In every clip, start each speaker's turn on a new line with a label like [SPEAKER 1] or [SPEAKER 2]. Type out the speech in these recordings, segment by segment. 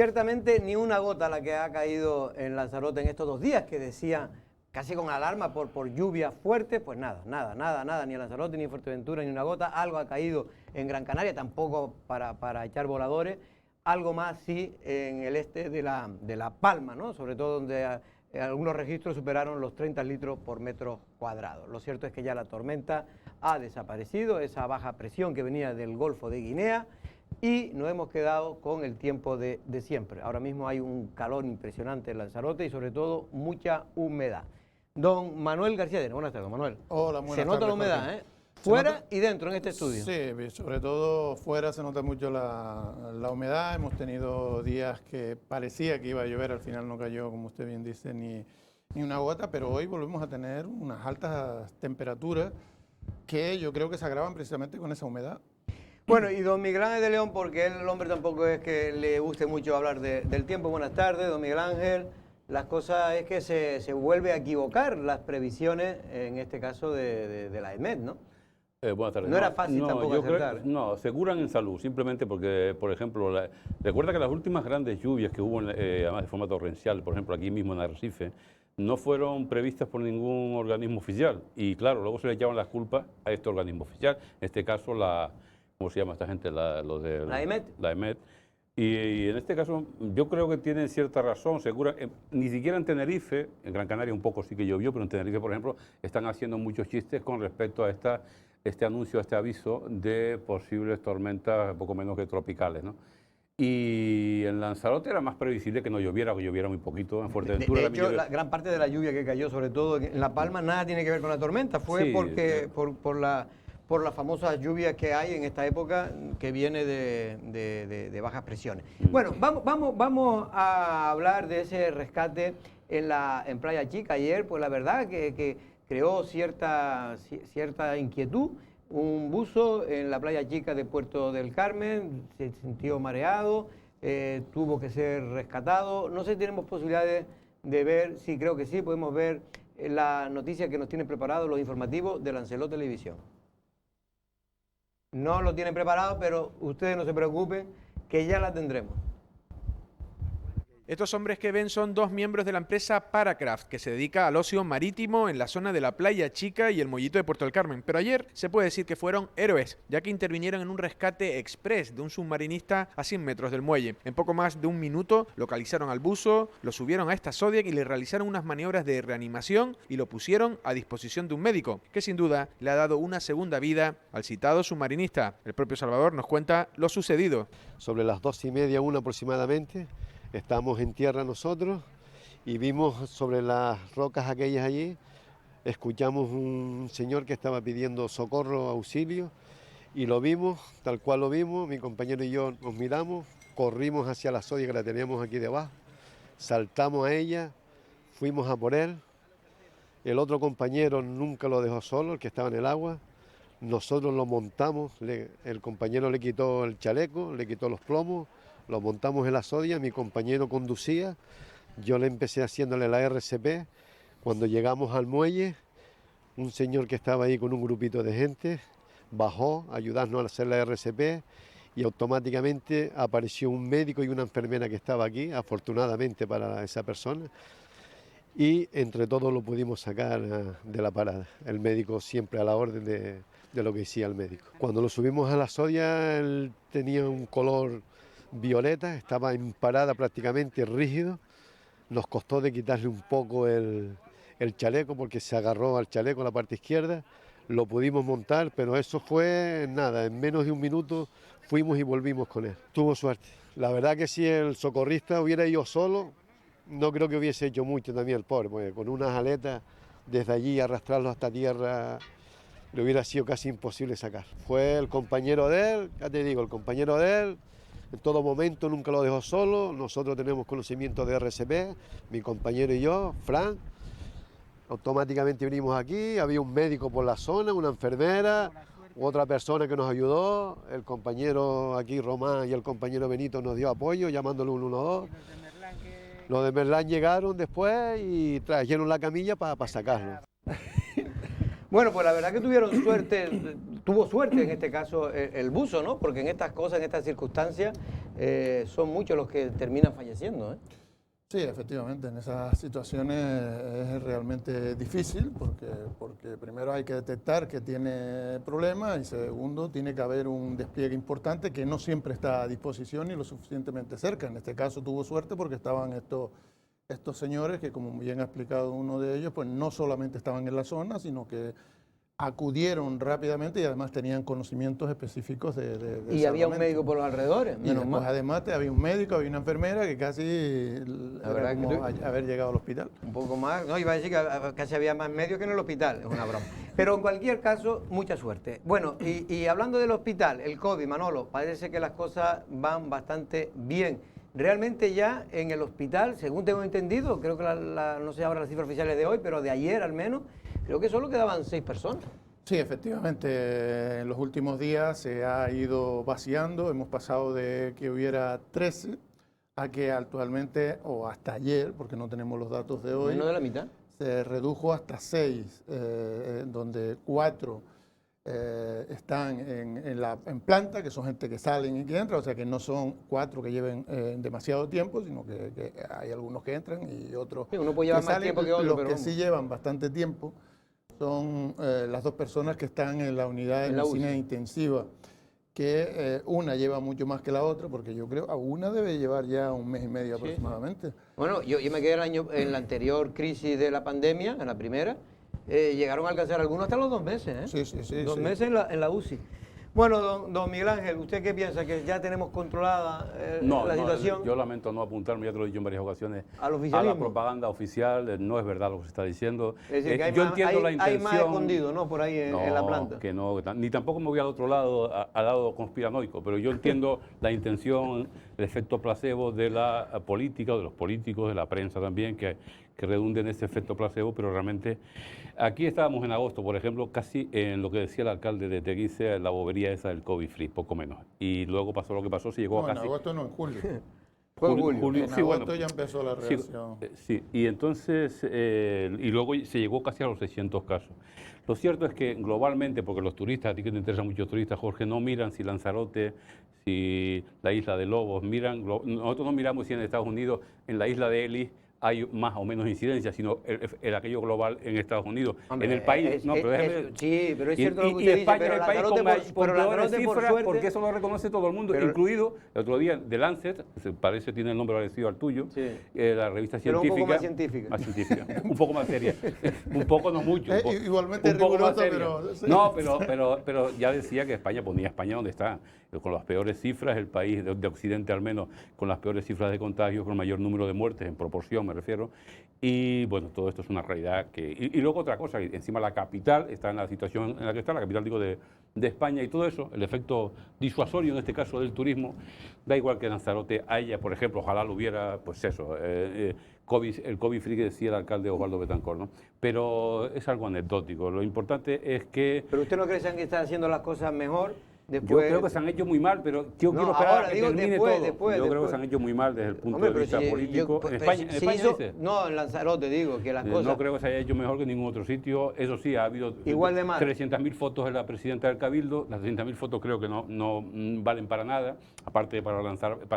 [SPEAKER 1] ciertamente ni una gota la que ha caído en Lanzarote en estos 2 días, que decía casi con alarma por lluvias fuertes, pues nada, ni en Lanzarote, ni en Fuerteventura, ni una gota. Algo ha caído en Gran Canaria, tampoco para echar voladores, algo más sí en el este de la Palma, ¿no? Sobre todo donde algunos registros superaron los 30 litros por metro cuadrado. Lo cierto es que ya la tormenta ha desaparecido, esa baja presión que venía del Golfo de Guinea, y nos hemos quedado con el tiempo de siempre. Ahora mismo hay un calor impresionante en Lanzarote y sobre todo mucha humedad. Don Manuel García, buenas tardes, Manuel.
[SPEAKER 2] Hola, buenas tardes.
[SPEAKER 1] Se nota la humedad, ¿eh? Fuera y dentro en este estudio.
[SPEAKER 2] Sí, sobre todo fuera se nota mucho la humedad. Hemos tenido días que parecía que iba a llover, al final no cayó, como usted bien dice, ni una gota, pero hoy volvemos a tener unas altas temperaturas que yo creo que se agravan precisamente con esa humedad.
[SPEAKER 1] Bueno, y don Miguel Ángel de León, porque el hombre tampoco es que le guste mucho hablar del tiempo. Buenas tardes, don Miguel Ángel. Las cosas es que se vuelve a equivocar las previsiones, en este caso de la EMET, ¿no?
[SPEAKER 3] Buenas tardes.
[SPEAKER 1] No era fácil tampoco acertar.
[SPEAKER 3] No, aseguran en salud, simplemente porque, por ejemplo, recuerda que las últimas grandes lluvias que hubo, además de forma torrencial, por ejemplo, aquí mismo en Arrecife, no fueron previstas por ningún organismo oficial. Y claro, luego se le echaban las culpas a este organismo oficial, en este caso ¿cómo se llama esta gente? La
[SPEAKER 1] EMET.
[SPEAKER 3] La EMET. Y en este caso yo creo que tienen cierta razón, ni siquiera en Tenerife, en Gran Canaria un poco sí que llovió, pero en Tenerife, por ejemplo, están haciendo muchos chistes con respecto a este anuncio, a este aviso de posibles tormentas poco menos que tropicales, ¿no? Y en Lanzarote era más previsible que no lloviera, o que lloviera muy poquito. En Fuerteventura
[SPEAKER 1] de hecho, la gran parte de la lluvia que cayó, sobre todo en La Palma, nada tiene que ver con la tormenta, fue
[SPEAKER 3] Sí,
[SPEAKER 1] por las famosas lluvias que hay en esta época, que viene de bajas presiones. Bueno, vamos a hablar de ese rescate en Playa Chica. Ayer, pues la verdad que creó cierta inquietud. Un buzo en la Playa Chica de Puerto del Carmen se sintió mareado, tuvo que ser rescatado. No sé si tenemos posibilidades de ver, sí, creo que sí, podemos ver la noticia que nos tienen preparado los informativos de Lancelot Televisión. No lo tienen preparado, pero ustedes no se preocupen, que ya la tendremos.
[SPEAKER 4] Estos hombres que ven son 2 miembros de la empresa Paracraft, que se dedica al ocio marítimo en la zona de la Playa Chica y el Mollito de Puerto del Carmen. Pero ayer se puede decir que fueron héroes, ya que intervinieron en un rescate express de un submarinista a 100 metros del muelle. En poco más de un minuto localizaron al buzo, lo subieron a esta Zodiac y le realizaron unas maniobras de reanimación y lo pusieron a disposición de un médico, que sin duda le ha dado una segunda vida al citado submarinista. El propio Salvador nos cuenta lo sucedido.
[SPEAKER 5] Sobre las 2:30, 1 aproximadamente, estamos en tierra nosotros y vimos sobre las rocas aquellas allí, escuchamos un señor que estaba pidiendo socorro, auxilio, y lo vimos, tal cual lo vimos, mi compañero y yo nos miramos, corrimos hacia la Zodiac que la teníamos aquí debajo, saltamos a ella, fuimos a por él, el otro compañero nunca lo dejó solo, el que estaba en el agua, nosotros lo montamos, el compañero le quitó el chaleco, le quitó los plomos, lo montamos en la Zodiac, mi compañero conducía, yo le empecé haciéndole la RCP. Cuando llegamos al muelle, un señor que estaba ahí con un grupito de gente bajó a ayudarnos a hacer la RCP y automáticamente apareció un médico y una enfermera que estaba aquí, afortunadamente para esa persona, y entre todos lo pudimos sacar de la parada. El médico siempre a la orden de lo que decía el médico. Cuando lo subimos a la Zodiac, él tenía un color violeta, estaba en parada prácticamente rígido. Nos costó de quitarle un poco el chaleco porque se agarró al chaleco la parte izquierda. Lo pudimos montar, pero eso fue nada, en menos de un minuto fuimos y volvimos con él. Tuvo suerte. La verdad que si el socorrista hubiera ido solo, no creo que hubiese hecho mucho también el pobre, porque con unas aletas desde allí arrastrarlo hasta tierra le hubiera sido casi imposible sacar. Fue el compañero de él, ya te digo, el compañero de él, en todo momento nunca lo dejó solo. Nosotros tenemos conocimiento de RCP, mi compañero y yo, Fran. Automáticamente vinimos aquí, había un médico por la zona, una enfermera, otra persona que nos ayudó, el compañero aquí, Román, y el compañero Benito nos dio apoyo, llamándole 112. Los de Merlán llegaron después y trajeron la camilla para sacarlo.
[SPEAKER 1] Bueno, pues la verdad que tuvieron suerte tuvo suerte en este caso el buzo, ¿no? Porque en estas cosas, en estas circunstancias, son muchos los que terminan falleciendo, ¿eh?
[SPEAKER 2] Sí, efectivamente, en esas situaciones es realmente difícil porque primero hay que detectar que tiene problemas y segundo tiene que haber un despliegue importante que no siempre está a disposición ni lo suficientemente cerca. En este caso tuvo suerte porque estaban estos señores que, como bien ha explicado uno de ellos, pues no solamente estaban en la zona, sino que acudieron rápidamente y además tenían conocimientos específicos de
[SPEAKER 1] Y había un
[SPEAKER 2] salvamento.
[SPEAKER 1] médico por los alrededores,
[SPEAKER 2] Y
[SPEAKER 1] menos
[SPEAKER 2] después,
[SPEAKER 1] mal.
[SPEAKER 2] además, había un médico, había una enfermera que casi
[SPEAKER 1] verdad
[SPEAKER 2] era
[SPEAKER 1] que
[SPEAKER 2] como
[SPEAKER 1] tú-
[SPEAKER 2] haber llegado al hospital.
[SPEAKER 1] Un poco más, no, iba a decir que casi había más medios que en el hospital, es una broma. Pero en cualquier caso, mucha suerte. Bueno, y hablando del hospital, el COVID, Manolo, parece que las cosas van bastante bien. Realmente ya en el hospital, según tengo entendido, creo que no sé ahora las cifras oficiales de hoy, pero de ayer al menos, creo que solo quedaban 6 personas.
[SPEAKER 2] Sí, efectivamente, en los últimos días se ha ido vaciando, hemos pasado de que hubiera 13 a que actualmente, o hasta ayer, porque no tenemos los datos de hoy,
[SPEAKER 1] Menos de la mitad.
[SPEAKER 2] se redujo hasta 6, donde 4 están en planta, que son gente que salen y que entran, o sea que no son 4 que lleven demasiado tiempo, sino que hay algunos que entran y otros
[SPEAKER 1] Sí, uno puede llevar
[SPEAKER 2] que
[SPEAKER 1] más
[SPEAKER 2] salen.
[SPEAKER 1] tiempo que otro,
[SPEAKER 2] Los
[SPEAKER 1] pero
[SPEAKER 2] que
[SPEAKER 1] vamos.
[SPEAKER 2] sí llevan bastante tiempo son las 2 personas que están en la unidad de
[SPEAKER 1] En la
[SPEAKER 2] medicina
[SPEAKER 1] UCI.
[SPEAKER 2] intensiva, que una lleva mucho más que la otra, porque yo creo a una debe llevar ya un mes y medio
[SPEAKER 1] Sí,
[SPEAKER 2] aproximadamente.
[SPEAKER 1] Bueno, yo me quedé en la anterior crisis de la pandemia, en la primera, llegaron a alcanzar algunos hasta los 2 meses, ¿eh?
[SPEAKER 2] Sí, sí, sí,
[SPEAKER 1] 2
[SPEAKER 2] sí.
[SPEAKER 1] meses en la UCI. Bueno, don Miguel Ángel, ¿usted qué piensa? ¿Que ya tenemos controlada la situación?
[SPEAKER 3] yo lamento no apuntarme, ya te lo he dicho en varias ocasiones,
[SPEAKER 1] ¿Al
[SPEAKER 3] a
[SPEAKER 1] oficialismo?
[SPEAKER 3] la propaganda oficial, no es verdad lo que se está diciendo.
[SPEAKER 1] Es decir, que hay
[SPEAKER 3] Yo
[SPEAKER 1] más,
[SPEAKER 3] entiendo la
[SPEAKER 1] hay
[SPEAKER 3] intención.
[SPEAKER 1] más escondido, ¿no? Por ahí en la planta.
[SPEAKER 3] Que no, ni tampoco me voy al otro lado, al lado conspiranoico, pero yo entiendo la intención, el efecto placebo de la política, de los políticos, de la prensa también, que redunde en ese efecto placebo, pero realmente aquí estábamos en agosto, por ejemplo, casi en lo que decía el alcalde de Teguise, la bobería esa del COVID-free, poco menos. Y luego pasó lo que pasó, se llegó
[SPEAKER 2] No,
[SPEAKER 3] a
[SPEAKER 2] en
[SPEAKER 3] casi...
[SPEAKER 2] agosto no, en julio.
[SPEAKER 1] Fue en julio.
[SPEAKER 2] En
[SPEAKER 3] sí,
[SPEAKER 2] agosto
[SPEAKER 3] bueno,
[SPEAKER 2] ya empezó la
[SPEAKER 3] sí,
[SPEAKER 2] reacción.
[SPEAKER 3] sí, y entonces, y luego se llegó casi a los 600 casos. Lo cierto es que globalmente, porque los turistas, a ti que te interesan muchos turistas, Jorge, no miran si Lanzarote, si la isla de Lobos, nosotros no miramos si en Estados Unidos, en la isla de Ellis, hay más o menos incidencia, sino el aquello global en Estados Unidos.
[SPEAKER 1] Hombre,
[SPEAKER 3] en el país,
[SPEAKER 1] sí, pero es
[SPEAKER 3] y,
[SPEAKER 1] cierto lo que
[SPEAKER 3] y
[SPEAKER 1] usted dice,
[SPEAKER 3] España
[SPEAKER 1] pero
[SPEAKER 3] es el país
[SPEAKER 1] Lanzarote
[SPEAKER 3] con
[SPEAKER 1] pero
[SPEAKER 3] peores
[SPEAKER 1] Lanzarote, por
[SPEAKER 3] cifras,
[SPEAKER 1] suerte,
[SPEAKER 3] porque eso lo reconoce todo el mundo,
[SPEAKER 1] pero-
[SPEAKER 3] incluido el otro día The Lancet, parece tiene el nombre parecido al tuyo,
[SPEAKER 1] Sí.
[SPEAKER 3] la revista
[SPEAKER 1] Pero un
[SPEAKER 3] científica.
[SPEAKER 1] poco más científica.
[SPEAKER 3] Más científica, un poco más seria. Un poco, no mucho.
[SPEAKER 2] Igualmente
[SPEAKER 3] un poco más
[SPEAKER 2] rigurosa,
[SPEAKER 3] seria.
[SPEAKER 2] pero sí.
[SPEAKER 3] No, pero ya decía que España ponía a España donde está, con las peores cifras, el país de Occidente al menos, con las peores cifras de contagios, con el mayor número de muertes, en proporción me refiero. Y bueno, todo esto es una realidad que... Y luego otra cosa, que encima la capital está en la situación en la que está, la capital digo de España y todo eso, el efecto disuasorio en este caso del turismo, da igual que Lanzarote haya, por ejemplo, ojalá lo hubiera, pues eso, el COVID free que decía el alcalde Osvaldo Betancor, ¿no? Pero es algo anecdótico, lo importante es que...
[SPEAKER 1] Pero usted no cree que están haciendo las cosas mejor
[SPEAKER 3] Yo
[SPEAKER 1] después.
[SPEAKER 3] creo que se han hecho muy mal, pero yo
[SPEAKER 1] No,
[SPEAKER 3] quiero esperar
[SPEAKER 1] ahora,
[SPEAKER 3] a que
[SPEAKER 1] digo,
[SPEAKER 3] termine
[SPEAKER 1] después,
[SPEAKER 3] todo.
[SPEAKER 1] después,
[SPEAKER 3] Yo creo que
[SPEAKER 1] después.
[SPEAKER 3] se han hecho muy mal desde el punto
[SPEAKER 1] Hombre,
[SPEAKER 3] de
[SPEAKER 1] pero
[SPEAKER 3] vista
[SPEAKER 1] si
[SPEAKER 3] político.
[SPEAKER 1] pero
[SPEAKER 3] En España,
[SPEAKER 1] si
[SPEAKER 3] España
[SPEAKER 1] hizo-
[SPEAKER 3] dice.
[SPEAKER 1] no, en Lanzarote digo que las cosas.
[SPEAKER 3] No creo que se haya hecho mejor que en ningún otro sitio. Eso sí, ha habido
[SPEAKER 1] Igual de mal.
[SPEAKER 3] 300.000 fotos de la presidenta del Cabildo. Las 300.000 fotos creo que no valen para nada, aparte de para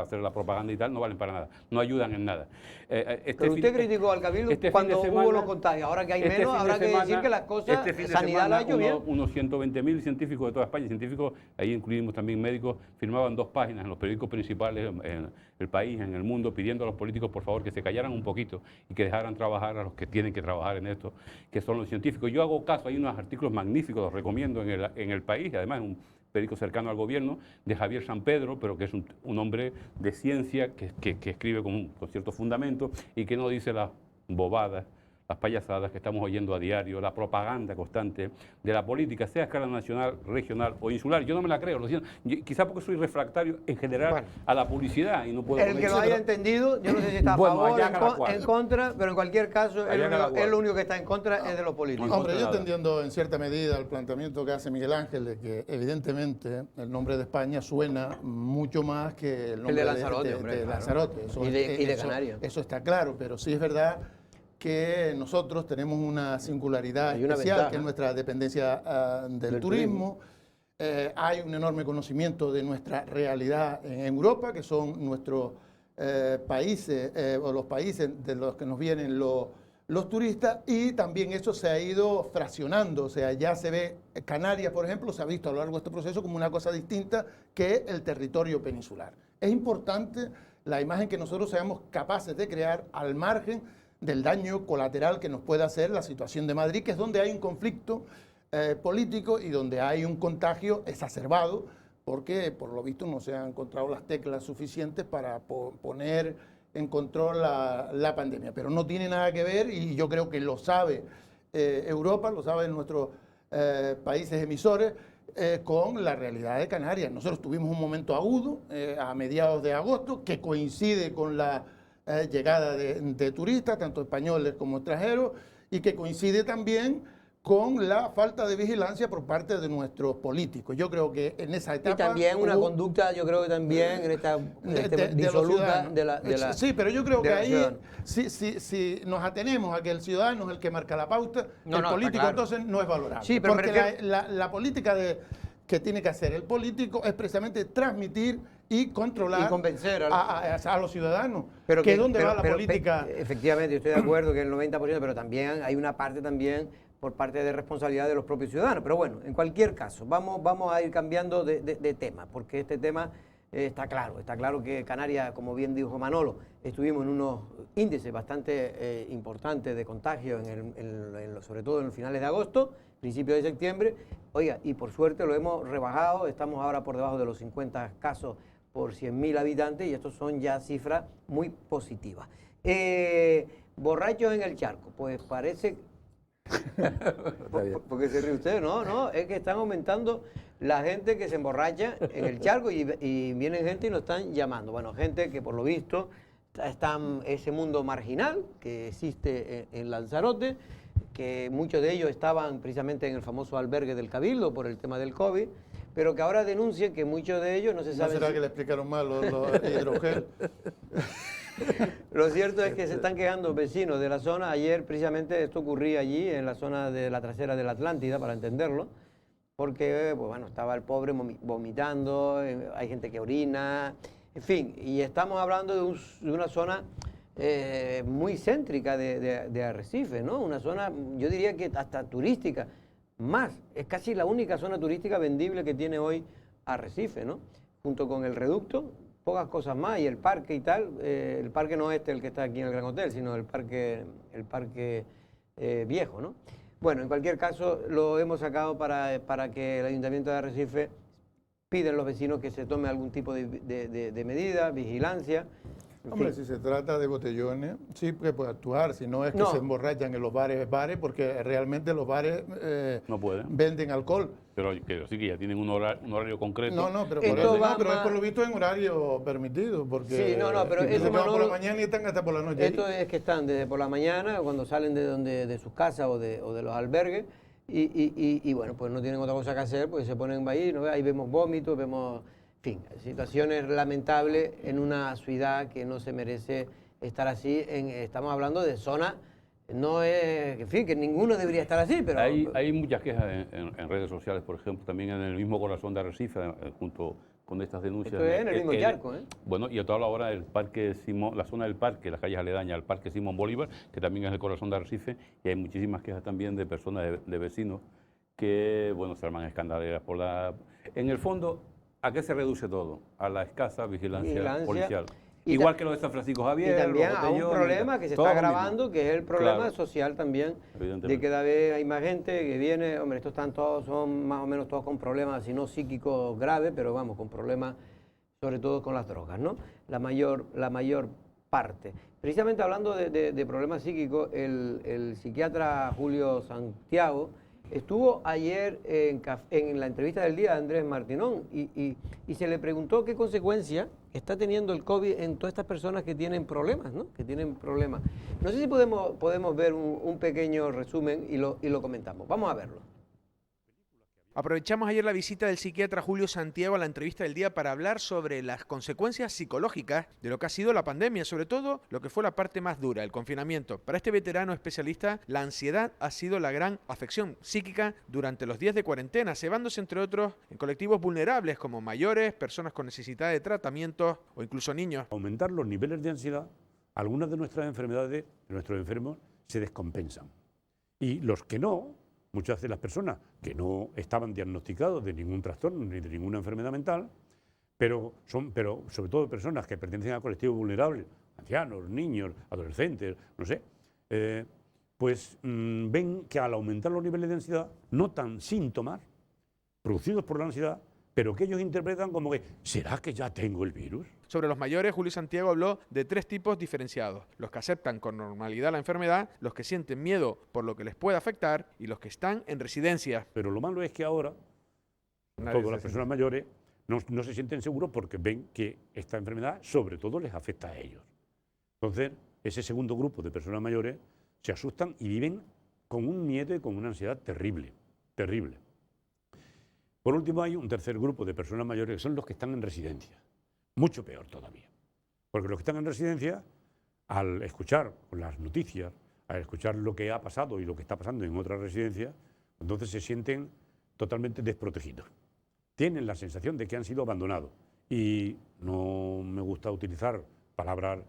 [SPEAKER 3] hacer la propaganda y tal, no valen para nada. No ayudan en nada.
[SPEAKER 1] Pero usted criticó al Cabildo cuando hubo los contagios. Ahora que hay
[SPEAKER 3] este
[SPEAKER 1] menos,
[SPEAKER 3] fin de
[SPEAKER 1] habrá que decir
[SPEAKER 3] semana-
[SPEAKER 1] que las cosas,
[SPEAKER 3] este fin de
[SPEAKER 1] sanidad lo ha hecho
[SPEAKER 3] semana,
[SPEAKER 1] bien.
[SPEAKER 3] unos 120.000 científicos de toda España, científicos, ahí incluimos también médicos, firmaban 2 páginas en los periódicos principales en el país, en el mundo, pidiendo a los políticos, por favor, que se callaran un poquito y que dejaran trabajar a los que tienen que trabajar en esto, que son los científicos. Yo hago caso, hay unos artículos magníficos, los recomiendo en el país, además un periódico cercano al gobierno, de Javier San Pedro, pero que es un hombre de ciencia, que escribe con cierto fundamento y que no dice las bobadas, las payasadas que estamos oyendo a diario, la propaganda constante de la política, sea a escala nacional, regional o insular. Yo no me la creo, lo siento. Quizá porque soy refractario en general
[SPEAKER 1] Bueno.
[SPEAKER 3] a la publicidad y no puedo...
[SPEAKER 1] El que lo haya entendido, yo no sé si está a
[SPEAKER 3] Bueno,
[SPEAKER 1] favor,
[SPEAKER 3] allá cada cual.
[SPEAKER 1] en contra, pero en cualquier caso,
[SPEAKER 3] Allá cada cual.
[SPEAKER 1] él lo único que está en contra es de los políticos.
[SPEAKER 3] No,
[SPEAKER 2] Hombre, yo
[SPEAKER 3] nada.
[SPEAKER 2] entendiendo en cierta medida el planteamiento que hace Miguel Ángel de que evidentemente el nombre de España suena mucho más que el nombre
[SPEAKER 1] de Lanzarote, hombre,
[SPEAKER 2] de
[SPEAKER 1] claro.
[SPEAKER 2] Lanzarote.
[SPEAKER 1] Y de Canarias.
[SPEAKER 2] Eso está claro, pero sí es verdad que nosotros tenemos una singularidad
[SPEAKER 1] Hay una
[SPEAKER 2] especial,
[SPEAKER 1] ventaja.
[SPEAKER 2] que es nuestra dependencia del turismo. Hay un enorme conocimiento de nuestra realidad en Europa, que son nuestros países o los países de los que nos vienen los turistas, y también eso se ha ido fraccionando. O sea, ya se ve, Canarias, por ejemplo, se ha visto a lo largo de este proceso como una cosa distinta que el territorio peninsular. Es importante la imagen que nosotros seamos capaces de crear al margen del daño colateral que nos puede hacer la situación de Madrid, que es donde hay un conflicto político y donde hay un contagio exacerbado, porque por lo visto no se han encontrado las teclas suficientes para poner en control la pandemia. Pero no tiene nada que ver, y yo creo que lo sabe Europa, lo saben nuestros países emisores, con la realidad de Canarias. Nosotros tuvimos un momento agudo a mediados de agosto que coincide con la llegada de turistas, tanto españoles como extranjeros, y que coincide también con la falta de vigilancia por parte de nuestros políticos. Yo creo que en esa etapa...
[SPEAKER 1] Y también una conducta, yo creo que también en esta disoluta de la...
[SPEAKER 2] Sí, pero yo creo que ahí, si nos atenemos a que el ciudadano es el que marca la pauta, el político claro. Entonces no es valorable. Sí, pero porque la política que tiene que hacer el político es precisamente transmitir y controlar
[SPEAKER 1] y convencer
[SPEAKER 2] a los ciudadanos. Pero que ¿dónde va la política?
[SPEAKER 1] Efectivamente, yo estoy de acuerdo que el 90%, pero también hay una parte también por parte de responsabilidad de los propios ciudadanos. Pero bueno, en cualquier caso, vamos a ir cambiando de tema, porque este tema está claro que Canarias, como bien dijo Manolo, estuvimos en unos índices bastante importantes de contagio, sobre todo en los finales de agosto, principios de septiembre. Oiga, y por suerte lo hemos rebajado, estamos ahora por debajo de los 50 casos por 100.000 habitantes, y estos son ya cifras muy positivas. Borrachos en el charco, pues parece... ¿Por qué se ríe usted? No, es que están aumentando la gente que se emborracha en el charco y vienen gente y nos están llamando. Bueno, gente que por lo visto está en ese mundo marginal que existe en Lanzarote, que muchos de ellos estaban precisamente en el famoso albergue del Cabildo por el tema del COVID, pero que ahora denuncian que muchos de ellos no se sabe...
[SPEAKER 2] ¿No será que le explicaron mal los hidrogel?
[SPEAKER 1] Lo cierto es que se están quejando vecinos de la zona. Ayer precisamente esto ocurría allí, en la zona de la trasera de la Atlántida, para entenderlo, porque pues, bueno, estaba el pobre vomitando, hay gente que orina, en fin, y estamos hablando de una zona muy céntrica de Arrecife, ¿no? Una zona, yo diría que hasta turística, es casi la única zona turística vendible que tiene hoy Arrecife, ¿no? Junto con el reducto, pocas cosas más, y el parque y tal. El parque no es el que está aquí en el Gran Hotel, sino el parque viejo, ¿no? Bueno, en cualquier caso, lo hemos sacado para que el Ayuntamiento de Arrecife piden los vecinos que se tome algún tipo de medida, vigilancia.
[SPEAKER 2] Hombre, si se trata de botellones, sí que puede actuar, si no es que se emborrachan en los bares, porque realmente los bares
[SPEAKER 3] no pueden.
[SPEAKER 2] Venden alcohol.
[SPEAKER 3] Pero sí que ya tienen un horario concreto.
[SPEAKER 2] No, pero pero es por lo visto en horario permitido, porque
[SPEAKER 1] sí, pero eso
[SPEAKER 2] por la mañana y están hasta por la noche.
[SPEAKER 1] Esto es que están desde por la mañana, cuando salen de sus casas o de los albergues, y bueno, pues no tienen otra cosa que hacer, pues se ponen ahí, ¿no? Ahí vemos vómitos, vemos... En fin, situaciones lamentables en una ciudad que no se merece estar así. Estamos hablando de zona, no es, en fin, que ninguno debería estar así, pero...
[SPEAKER 3] Hay muchas quejas en redes sociales, por ejemplo, también en el mismo corazón de Arrecife, junto con estas denuncias.
[SPEAKER 1] Esto es en el mismo charco, ¿eh?
[SPEAKER 3] Bueno, y a toda la hora el parque Simón, la zona del parque, las calles aledañas al parque Simón Bolívar, que también es el corazón de Arrecife, y hay muchísimas quejas también de personas, de vecinos, que, bueno, se arman escandaleras por la... En el fondo... ¿A qué se reduce todo? A la escasa vigilancia policial. Igual que lo de San Francisco Javier.
[SPEAKER 1] Y también a un problema que se está agravando, que es el problema social también, de que cada vez hay más gente que viene, hombre, estos son más o menos todos con problemas, si no psíquicos graves, pero vamos, con problemas sobre todo con las drogas, ¿no? La mayor parte. Precisamente hablando de problemas psíquicos, el psiquiatra Julio Santiago estuvo ayer en la entrevista del día de Andrés Martinón y se le preguntó qué consecuencia está teniendo el COVID en todas estas personas que tienen problemas, ¿no? Que tienen problemas. No sé si podemos ver un pequeño resumen y lo comentamos. Vamos a verlo.
[SPEAKER 4] Aprovechamos ayer la visita del psiquiatra Julio Santiago a la entrevista del día para hablar sobre las consecuencias psicológicas de lo que ha sido la pandemia, sobre todo lo que fue la parte más dura, el confinamiento. Para este veterano especialista, la ansiedad ha sido la gran afección psíquica durante los días de cuarentena, cevándose entre otros en colectivos vulnerables como mayores, personas con necesidad de tratamientos o incluso niños.
[SPEAKER 3] Aumentar los niveles de ansiedad, algunas de nuestras enfermedades, de nuestros enfermos, se descompensan. Y los que no, muchas de las personas que no estaban diagnosticados de ningún trastorno ni de ninguna enfermedad mental, pero sobre todo personas que pertenecen a colectivos vulnerables, ancianos, niños, adolescentes, no sé, ven que al aumentar los niveles de ansiedad notan síntomas producidos por la ansiedad, pero que ellos interpretan como que ¿será que ya tengo el virus?
[SPEAKER 4] Sobre los mayores, Julio Santiago habló de 3 tipos diferenciados: los que aceptan con normalidad la enfermedad, los que sienten miedo por lo que les puede afectar y los que están en residencia.
[SPEAKER 3] Pero lo malo es que ahora todas las personas mayores no se sienten seguros porque ven que esta enfermedad sobre todo les afecta a ellos. Entonces, ese segundo grupo de personas mayores se asustan y viven con un miedo y con una ansiedad terrible, terrible. Por último, hay un tercer grupo de personas mayores que son los que están en residencia. Mucho peor todavía. Porque los que están en residencia, al escuchar las noticias, al escuchar lo que ha pasado y lo que está pasando en otras residencias, entonces se sienten totalmente desprotegidos. Tienen la sensación de que han sido abandonados. Y no me gusta utilizar palabras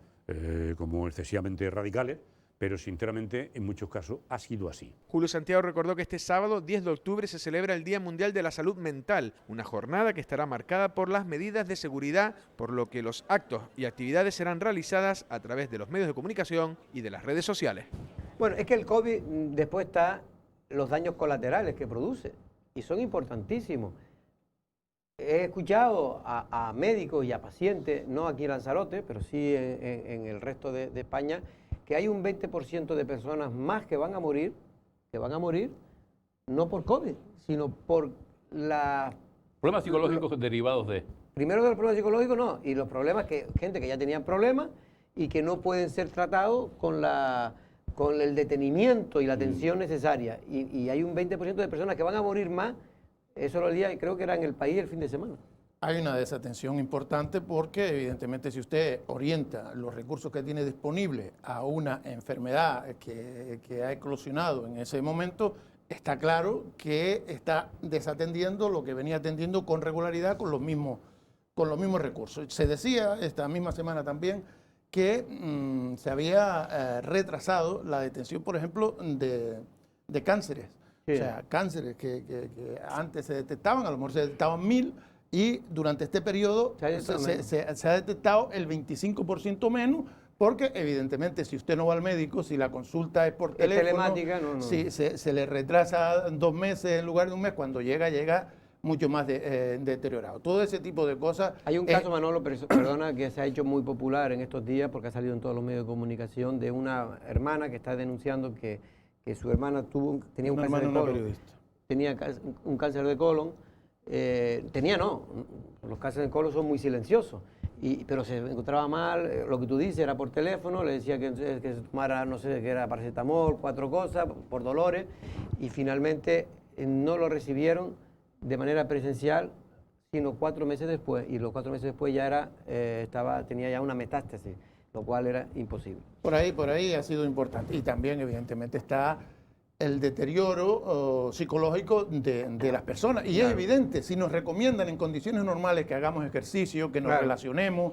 [SPEAKER 3] como excesivamente radicales, pero sinceramente en muchos casos ha sido así.
[SPEAKER 4] Julio Santiago recordó que este sábado 10 de octubre se celebra el Día Mundial de la Salud Mental, una jornada que estará marcada por las medidas de seguridad, por lo que los actos y actividades serán realizadas a través de los medios de comunicación y de las redes sociales.
[SPEAKER 1] Bueno, es que el COVID después está los daños colaterales que produce y son importantísimos. He escuchado a médicos y a pacientes, no aquí en Lanzarote, pero sí en el resto de España, que hay un 20% de personas más que van a morir no por COVID, sino por
[SPEAKER 3] problemas psicológicos derivados de...
[SPEAKER 1] Primero de los problemas psicológicos, no, y los problemas que gente que ya tenían problemas y que no pueden ser tratados con el detenimiento y la atención necesaria. Y hay un 20% de personas que van a morir más, eso lo leía, creo que era en El País el fin de semana.
[SPEAKER 2] Hay una desatención importante porque evidentemente si usted orienta los recursos que tiene disponibles a una enfermedad que ha eclosionado en ese momento, está claro que está desatendiendo lo que venía atendiendo con regularidad con los mismos recursos. Se decía esta misma semana también que se había retrasado la detención, por ejemplo, de cánceres. Sí. O sea, cánceres que antes se detectaban, a lo mejor se detectaban 1000, y durante este periodo se ha detectado el 25% menos, porque evidentemente si usted no va al médico, si la consulta es por teléfono,
[SPEAKER 1] telemática,
[SPEAKER 2] si se le retrasa 2 meses en lugar de un mes, cuando llega mucho más deteriorado. Todo ese tipo de cosas.
[SPEAKER 1] Hay un caso, Manolo, perdona, que se ha hecho muy popular en estos días porque ha salido en todos los medios de comunicación, de una hermana que está denunciando que su hermana tenía un cáncer de colon. Tenía un cáncer de colon. Los cánceres de colon son muy silenciosos, pero se encontraba mal, lo que tú dices era por teléfono, le decía que se tomara, no sé, que era paracetamol, 4 cosas, por dolores, y finalmente no lo recibieron de manera presencial, sino 4 meses después, y los 4 meses después ya tenía ya una metástasis, lo cual era imposible.
[SPEAKER 2] Por ahí ha sido importante, y también evidentemente está el deterioro psicológico de las personas. Y claro, es evidente, si nos recomiendan en condiciones normales que hagamos ejercicio, que nos relacionemos,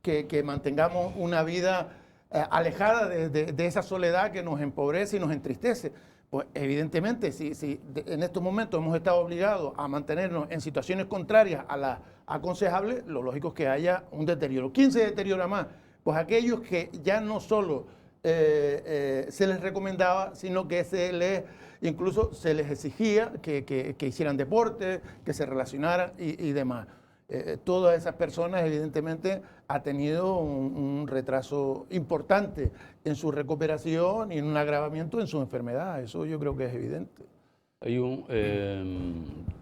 [SPEAKER 2] que mantengamos una vida alejada de esa soledad que nos empobrece y nos entristece, pues evidentemente si en estos momentos hemos estado obligados a mantenernos en situaciones contrarias a las aconsejables, lo lógico es que haya un deterioro. ¿Quién se deteriora más? Pues aquellos que ya no solo se les recomendaba, sino que incluso se les exigía que hicieran deporte, que se relacionaran y demás. Todas esas personas evidentemente han tenido un retraso importante en su recuperación y en un agravamiento en su enfermedad. Eso yo creo que es evidente.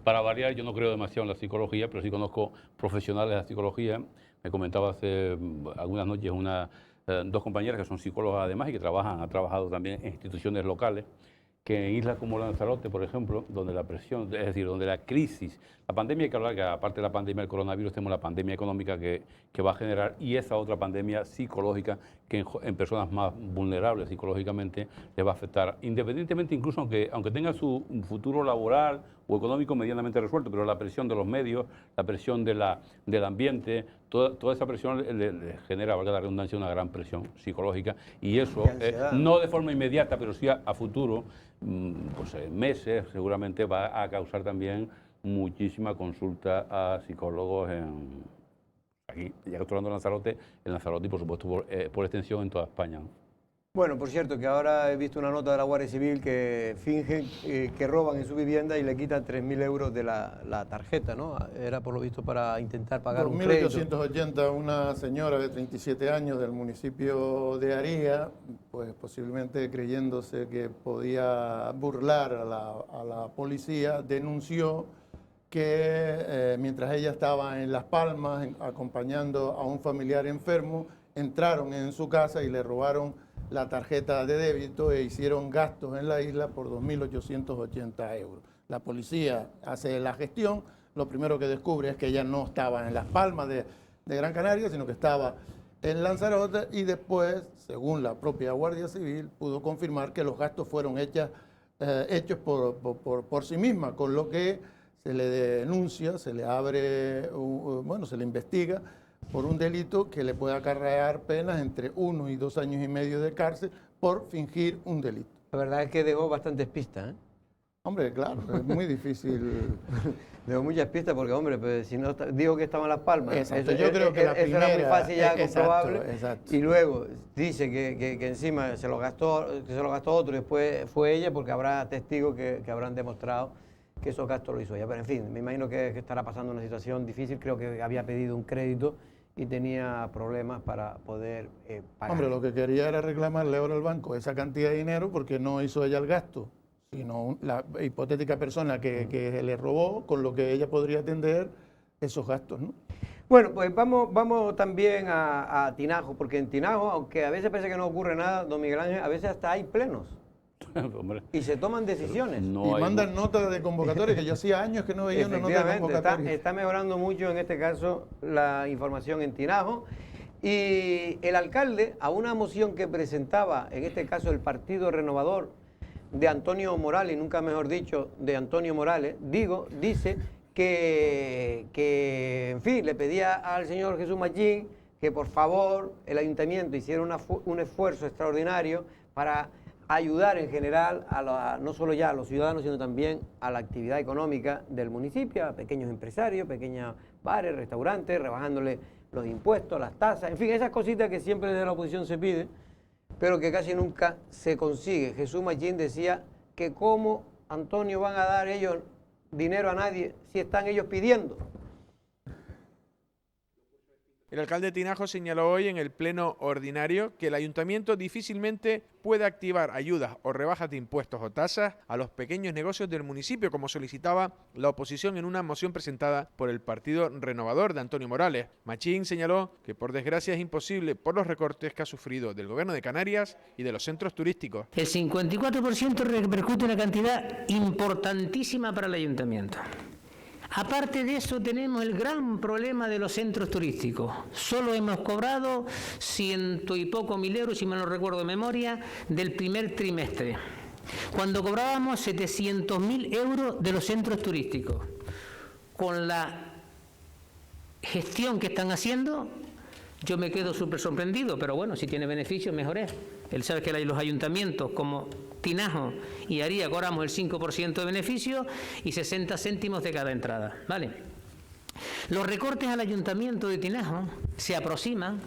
[SPEAKER 3] Para variar, yo no creo demasiado en la psicología, pero sí conozco profesionales de la psicología. Me comentaba hace algunas noches dos compañeras que son psicólogas además y que han trabajado también en instituciones locales, que en islas como Lanzarote, por ejemplo, donde la presión, es decir, donde la crisis, la pandemia, hay que hablar que aparte de la pandemia del coronavirus, tenemos la pandemia económica que va a generar y esa otra pandemia psicológica que en personas más vulnerables psicológicamente les va a afectar, independientemente incluso aunque tengan su futuro laboral o económico medianamente resuelto, pero la presión de los medios, la presión del ambiente, toda esa presión le genera, valga la redundancia, una gran presión psicológica y eso, no de forma inmediata, pero sí a futuro, pues en meses seguramente va a causar también muchísima consulta a psicólogos aquí, ya que estoy hablando de Lanzarote y por supuesto por extensión en toda España, ¿no?
[SPEAKER 1] Bueno, por cierto, que ahora he visto una nota de la Guardia Civil que fingen que roban en su vivienda y le quitan 3.000 euros de la tarjeta, ¿no? Era por lo visto para intentar pagar un crédito.
[SPEAKER 2] Por 1.880, una señora de 37 años del municipio de Aría, pues posiblemente creyéndose que podía burlar a la policía, denunció que mientras ella estaba en Las Palmas acompañando a un familiar enfermo, entraron en su casa y le robaron la tarjeta de débito e hicieron gastos en la isla por 2.880 euros. La policía hace la gestión, lo primero que descubre es que ella no estaba en Las Palmas de Gran Canaria, sino que estaba en Lanzarote y después, según la propia Guardia Civil, pudo confirmar que los gastos fueron hechos por sí misma, con lo que se le denuncia, se le abre, se le investiga por un delito que le puede acarrear penas entre 1 y 2 años y medio de cárcel por fingir un delito.
[SPEAKER 1] La verdad es que dejó bastantes pistas, ¿eh?
[SPEAKER 2] Hombre, claro, es muy difícil.
[SPEAKER 1] Dejó muchas pistas porque, hombre, pues, si no dijo que estaba en Las Palmas.
[SPEAKER 2] Exacto, yo creo que la primera,
[SPEAKER 1] era muy fácil ya comprobable.
[SPEAKER 2] Exacto.
[SPEAKER 1] Y luego dice que encima se lo gastó otro y después fue ella porque habrá testigos que habrán demostrado que esos gastos lo hizo ella. Pero en fin, me imagino que estará pasando una situación difícil. Creo que había pedido un crédito y tenía problemas para poder pagar.
[SPEAKER 2] Hombre, lo que quería era reclamarle ahora al banco esa cantidad de dinero porque no hizo ella el gasto, sino la hipotética persona que le robó, con lo que ella podría atender esos gastos, ¿no?
[SPEAKER 1] Bueno, pues vamos también a Tinajo, porque en Tinajo, aunque a veces parece que no ocurre nada, don Miguel Ángel, a veces hasta hay plenos. Y se toman decisiones.
[SPEAKER 2] No y mandan notas de convocatoria, que yo hacía años que no veía una nota de convocatoria.
[SPEAKER 1] Está mejorando mucho en este caso la información en Tinajo. Y el alcalde, a una moción que presentaba, en este caso el Partido Renovador de Antonio Morales, nunca mejor dicho, de Antonio Morales, dice que en fin, le pedía al señor Jesús Machín que por favor el ayuntamiento hiciera un esfuerzo extraordinario para ayudar en general no solo ya a los ciudadanos, sino también a la actividad económica del municipio, a pequeños empresarios, pequeños bares, restaurantes, rebajándole los impuestos, las tasas, en fin, esas cositas que siempre desde la oposición se pide, pero que casi nunca se consigue. Jesús Machín decía que cómo, Antonio, van a dar ellos dinero a nadie si están ellos pidiendo.
[SPEAKER 4] El alcalde de Tinajo señaló hoy en el pleno ordinario que el ayuntamiento difícilmente puede activar ayudas o rebajas de impuestos o tasas a los pequeños negocios del municipio, como solicitaba la oposición en una moción presentada por el Partido Renovador de Antonio Morales. Machín señaló que por desgracia es imposible por los recortes que ha sufrido del gobierno de Canarias y de los centros turísticos.
[SPEAKER 6] El 54% repercute una cantidad importantísima para el ayuntamiento. Aparte de eso, tenemos el gran problema de los centros turísticos. Solo hemos cobrado 100 y poco mil euros, si me lo recuerdo de memoria, del primer trimestre, cuando cobrábamos 700.000 euros de los centros turísticos. Con la gestión que están haciendo, yo me quedo súper sorprendido, pero bueno, si tiene beneficios, mejor es. Él sabe que los ayuntamientos como Tinajo y Aría cobramos el 5% de beneficio y 60 céntimos de cada entrada, ¿vale? Los recortes al ayuntamiento de Tinajo se aproximan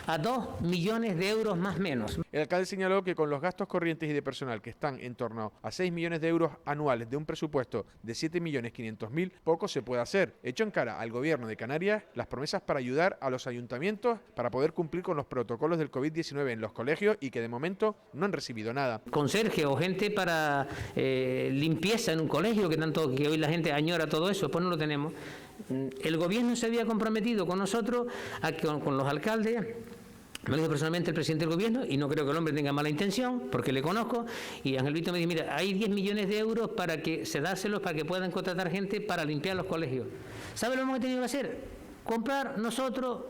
[SPEAKER 6] a 2 millones de euros más o menos.
[SPEAKER 4] El alcalde señaló que con los gastos corrientes y de personal que están en torno a 6 millones de euros anuales de un presupuesto de 7.500.000, poco se puede hacer. Echó en cara al gobierno de Canarias las promesas para ayudar a los ayuntamientos para poder cumplir con los protocolos del COVID-19 en los colegios y que de momento no han recibido nada.
[SPEAKER 6] Conserje o gente para limpieza en un colegio, que hoy la gente añora todo eso, pues no lo tenemos. El gobierno se había comprometido con nosotros, con los alcaldes, Me lo dijo personalmente el presidente del gobierno y no creo que el hombre tenga mala intención, porque le conozco. Y Ángel Víctor me dice, mira, hay 10 millones de euros para que se dárselos para que puedan contratar gente para limpiar los colegios. ¿Sabe lo que hemos tenido que hacer? Comprar nosotros,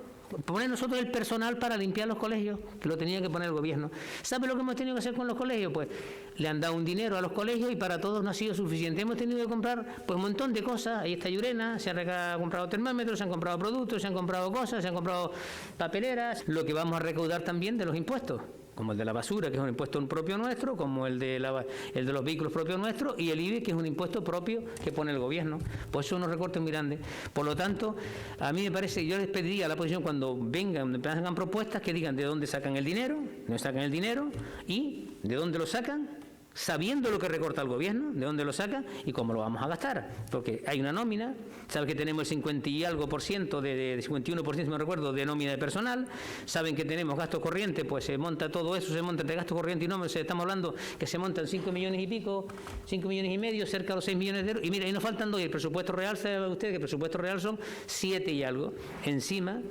[SPEAKER 6] poner nosotros el personal para limpiar los colegios, que lo tenía que poner el gobierno. ¿Sabe lo que hemos tenido que hacer con los colegios? Pues le han dado un dinero a los colegios y para todos no ha sido suficiente. Hemos tenido que comprar pues un montón de cosas. Ahí está Llurena, se han comprado termómetros, se han comprado productos, se han comprado cosas, se han comprado papeleras. Lo que vamos a recaudar también de los impuestos, como el de la basura, que es un impuesto propio nuestro, como el de los vehículos propios nuestros, y el IBI, que es un impuesto propio que pone el gobierno. Pues son unos recortes muy grandes. Por lo tanto, a mí me parece, yo les pediría a la oposición cuando vengan, hagan propuestas, que digan de dónde sacan el dinero, no sacan el dinero, y de dónde lo sacan, sabiendo lo que recorta el gobierno, de dónde lo saca y cómo lo vamos a gastar. Porque hay una nómina, saben que tenemos el 50 y algo por ciento, de 51%, si me recuerdo, de nómina de personal, saben que tenemos gasto corriente, pues se monta todo eso, se monta entre gasto corriente y nómina, estamos hablando que se montan 5 millones y pico, 5 millones y medio, cerca de los 6 millones de euros, y mira, ahí nos faltan 2, y el presupuesto real, sabe usted que el presupuesto real son 7 y algo. Encima,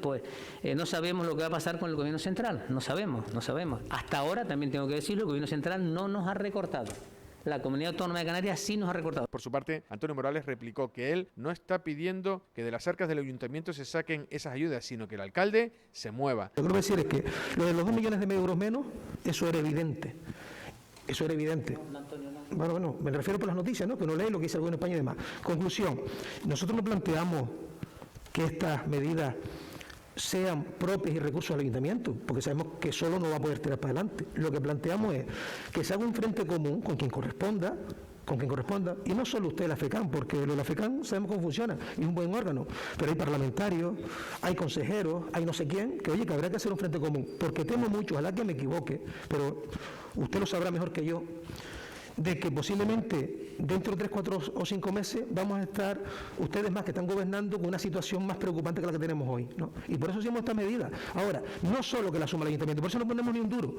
[SPEAKER 6] pues no sabemos lo que va a pasar con el gobierno central, no sabemos. Hasta ahora, también tengo que decirlo, el gobierno central no nos ha recortado. La Comunidad Autónoma de Canarias sí nos ha recortado.
[SPEAKER 4] Por su parte, Antonio Morales replicó que él no está pidiendo que de las arcas del ayuntamiento se saquen esas ayudas, sino que el alcalde se mueva.
[SPEAKER 7] Lo que quiero decir es que lo de los 2 millones de euros menos, eso era evidente. Eso era evidente. Bueno, me refiero por las noticias, ¿no? Que uno lee lo que dice el gobierno de España y demás. Conclusión, nosotros no planteamos que estas medidas sean propias y recursos del ayuntamiento, porque sabemos que solo no va a poder tirar para adelante. Lo que planteamos es que se haga un frente común con quien corresponda, y no solo usted, la FECAN, porque lo de la FECAN sabemos cómo funciona, y es un buen órgano, pero hay parlamentarios, hay consejeros, hay no sé quién, que oye, que habrá que hacer un frente común, porque temo mucho, ojalá que me equivoque, pero usted lo sabrá mejor que yo, de que posiblemente dentro de 3, 4 o 5 meses vamos a estar, ustedes más que están gobernando, con una situación más preocupante que la que tenemos hoy, ¿no? Y por eso hacemos esta medida. Ahora, no solo que la suma el ayuntamiento, por eso no ponemos ni un duro,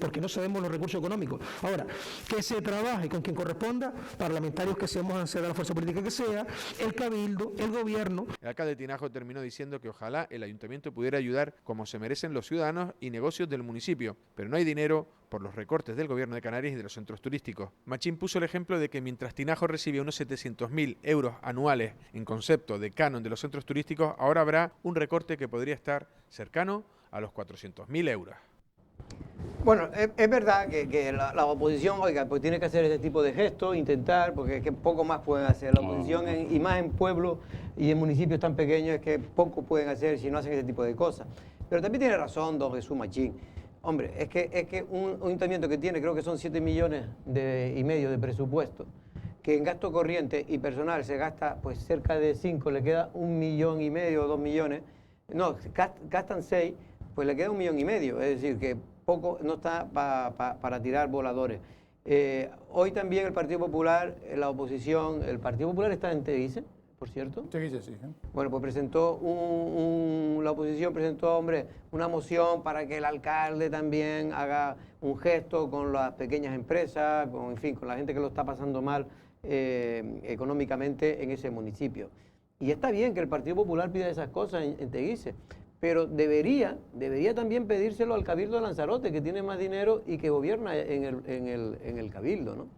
[SPEAKER 7] porque no sabemos los recursos económicos. Ahora, que se trabaje con quien corresponda, parlamentarios que seamos, sea de la fuerza política que sea, el cabildo, el gobierno.
[SPEAKER 4] El alcalde de Tinajo terminó diciendo que ojalá el ayuntamiento pudiera ayudar como se merecen los ciudadanos y negocios del municipio, pero no hay dinero por los recortes del gobierno de Canarias y de los centros turísticos. Machín puso el ejemplo de que mientras Tinajo recibía unos 700.000 euros anuales en concepto de canon de los centros turísticos, ahora habrá un recorte que podría estar cercano a los 400.000 euros.
[SPEAKER 1] Bueno, es verdad que la oposición, oiga, pues tiene que hacer ese tipo de gestos, intentar, porque es que poco más pueden hacer. La oposición, y más en pueblos y en municipios tan pequeños, es que poco pueden hacer si no hacen ese tipo de cosas. Pero también tiene razón don Jesús Machín. Hombre, es que un ayuntamiento que tiene, creo que son 7 millones y medio de presupuesto, que en gasto corriente y personal se gasta pues cerca de 5, le queda 1,5 millones o 2 millones, no, gastan 6, pues le queda 1,5 millones, es decir, que poco no está para tirar voladores. Hoy también el Partido Popular, la oposición, el Partido Popular está en Teguise, por cierto.
[SPEAKER 2] Teguise, sí.
[SPEAKER 1] Bueno, pues presentó la oposición presentó, hombre, una moción para que el alcalde también haga un gesto con las pequeñas empresas, en fin, con la gente que lo está pasando mal económicamente en ese municipio. Y está bien que el Partido Popular pida esas cosas en Teguise, pero debería también pedírselo al Cabildo de Lanzarote, que tiene más dinero y que gobierna en el Cabildo, ¿no?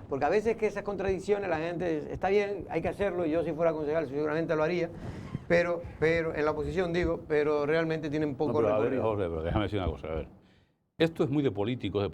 [SPEAKER 1] Porque a veces que esas contradicciones la gente, está bien, hay que hacerlo, yo si fuera concejal seguramente lo haría, pero en la oposición digo, pero realmente tienen poco recorrido.
[SPEAKER 3] Jorge, pero déjame decir una cosa, a ver. Esto es muy de políticos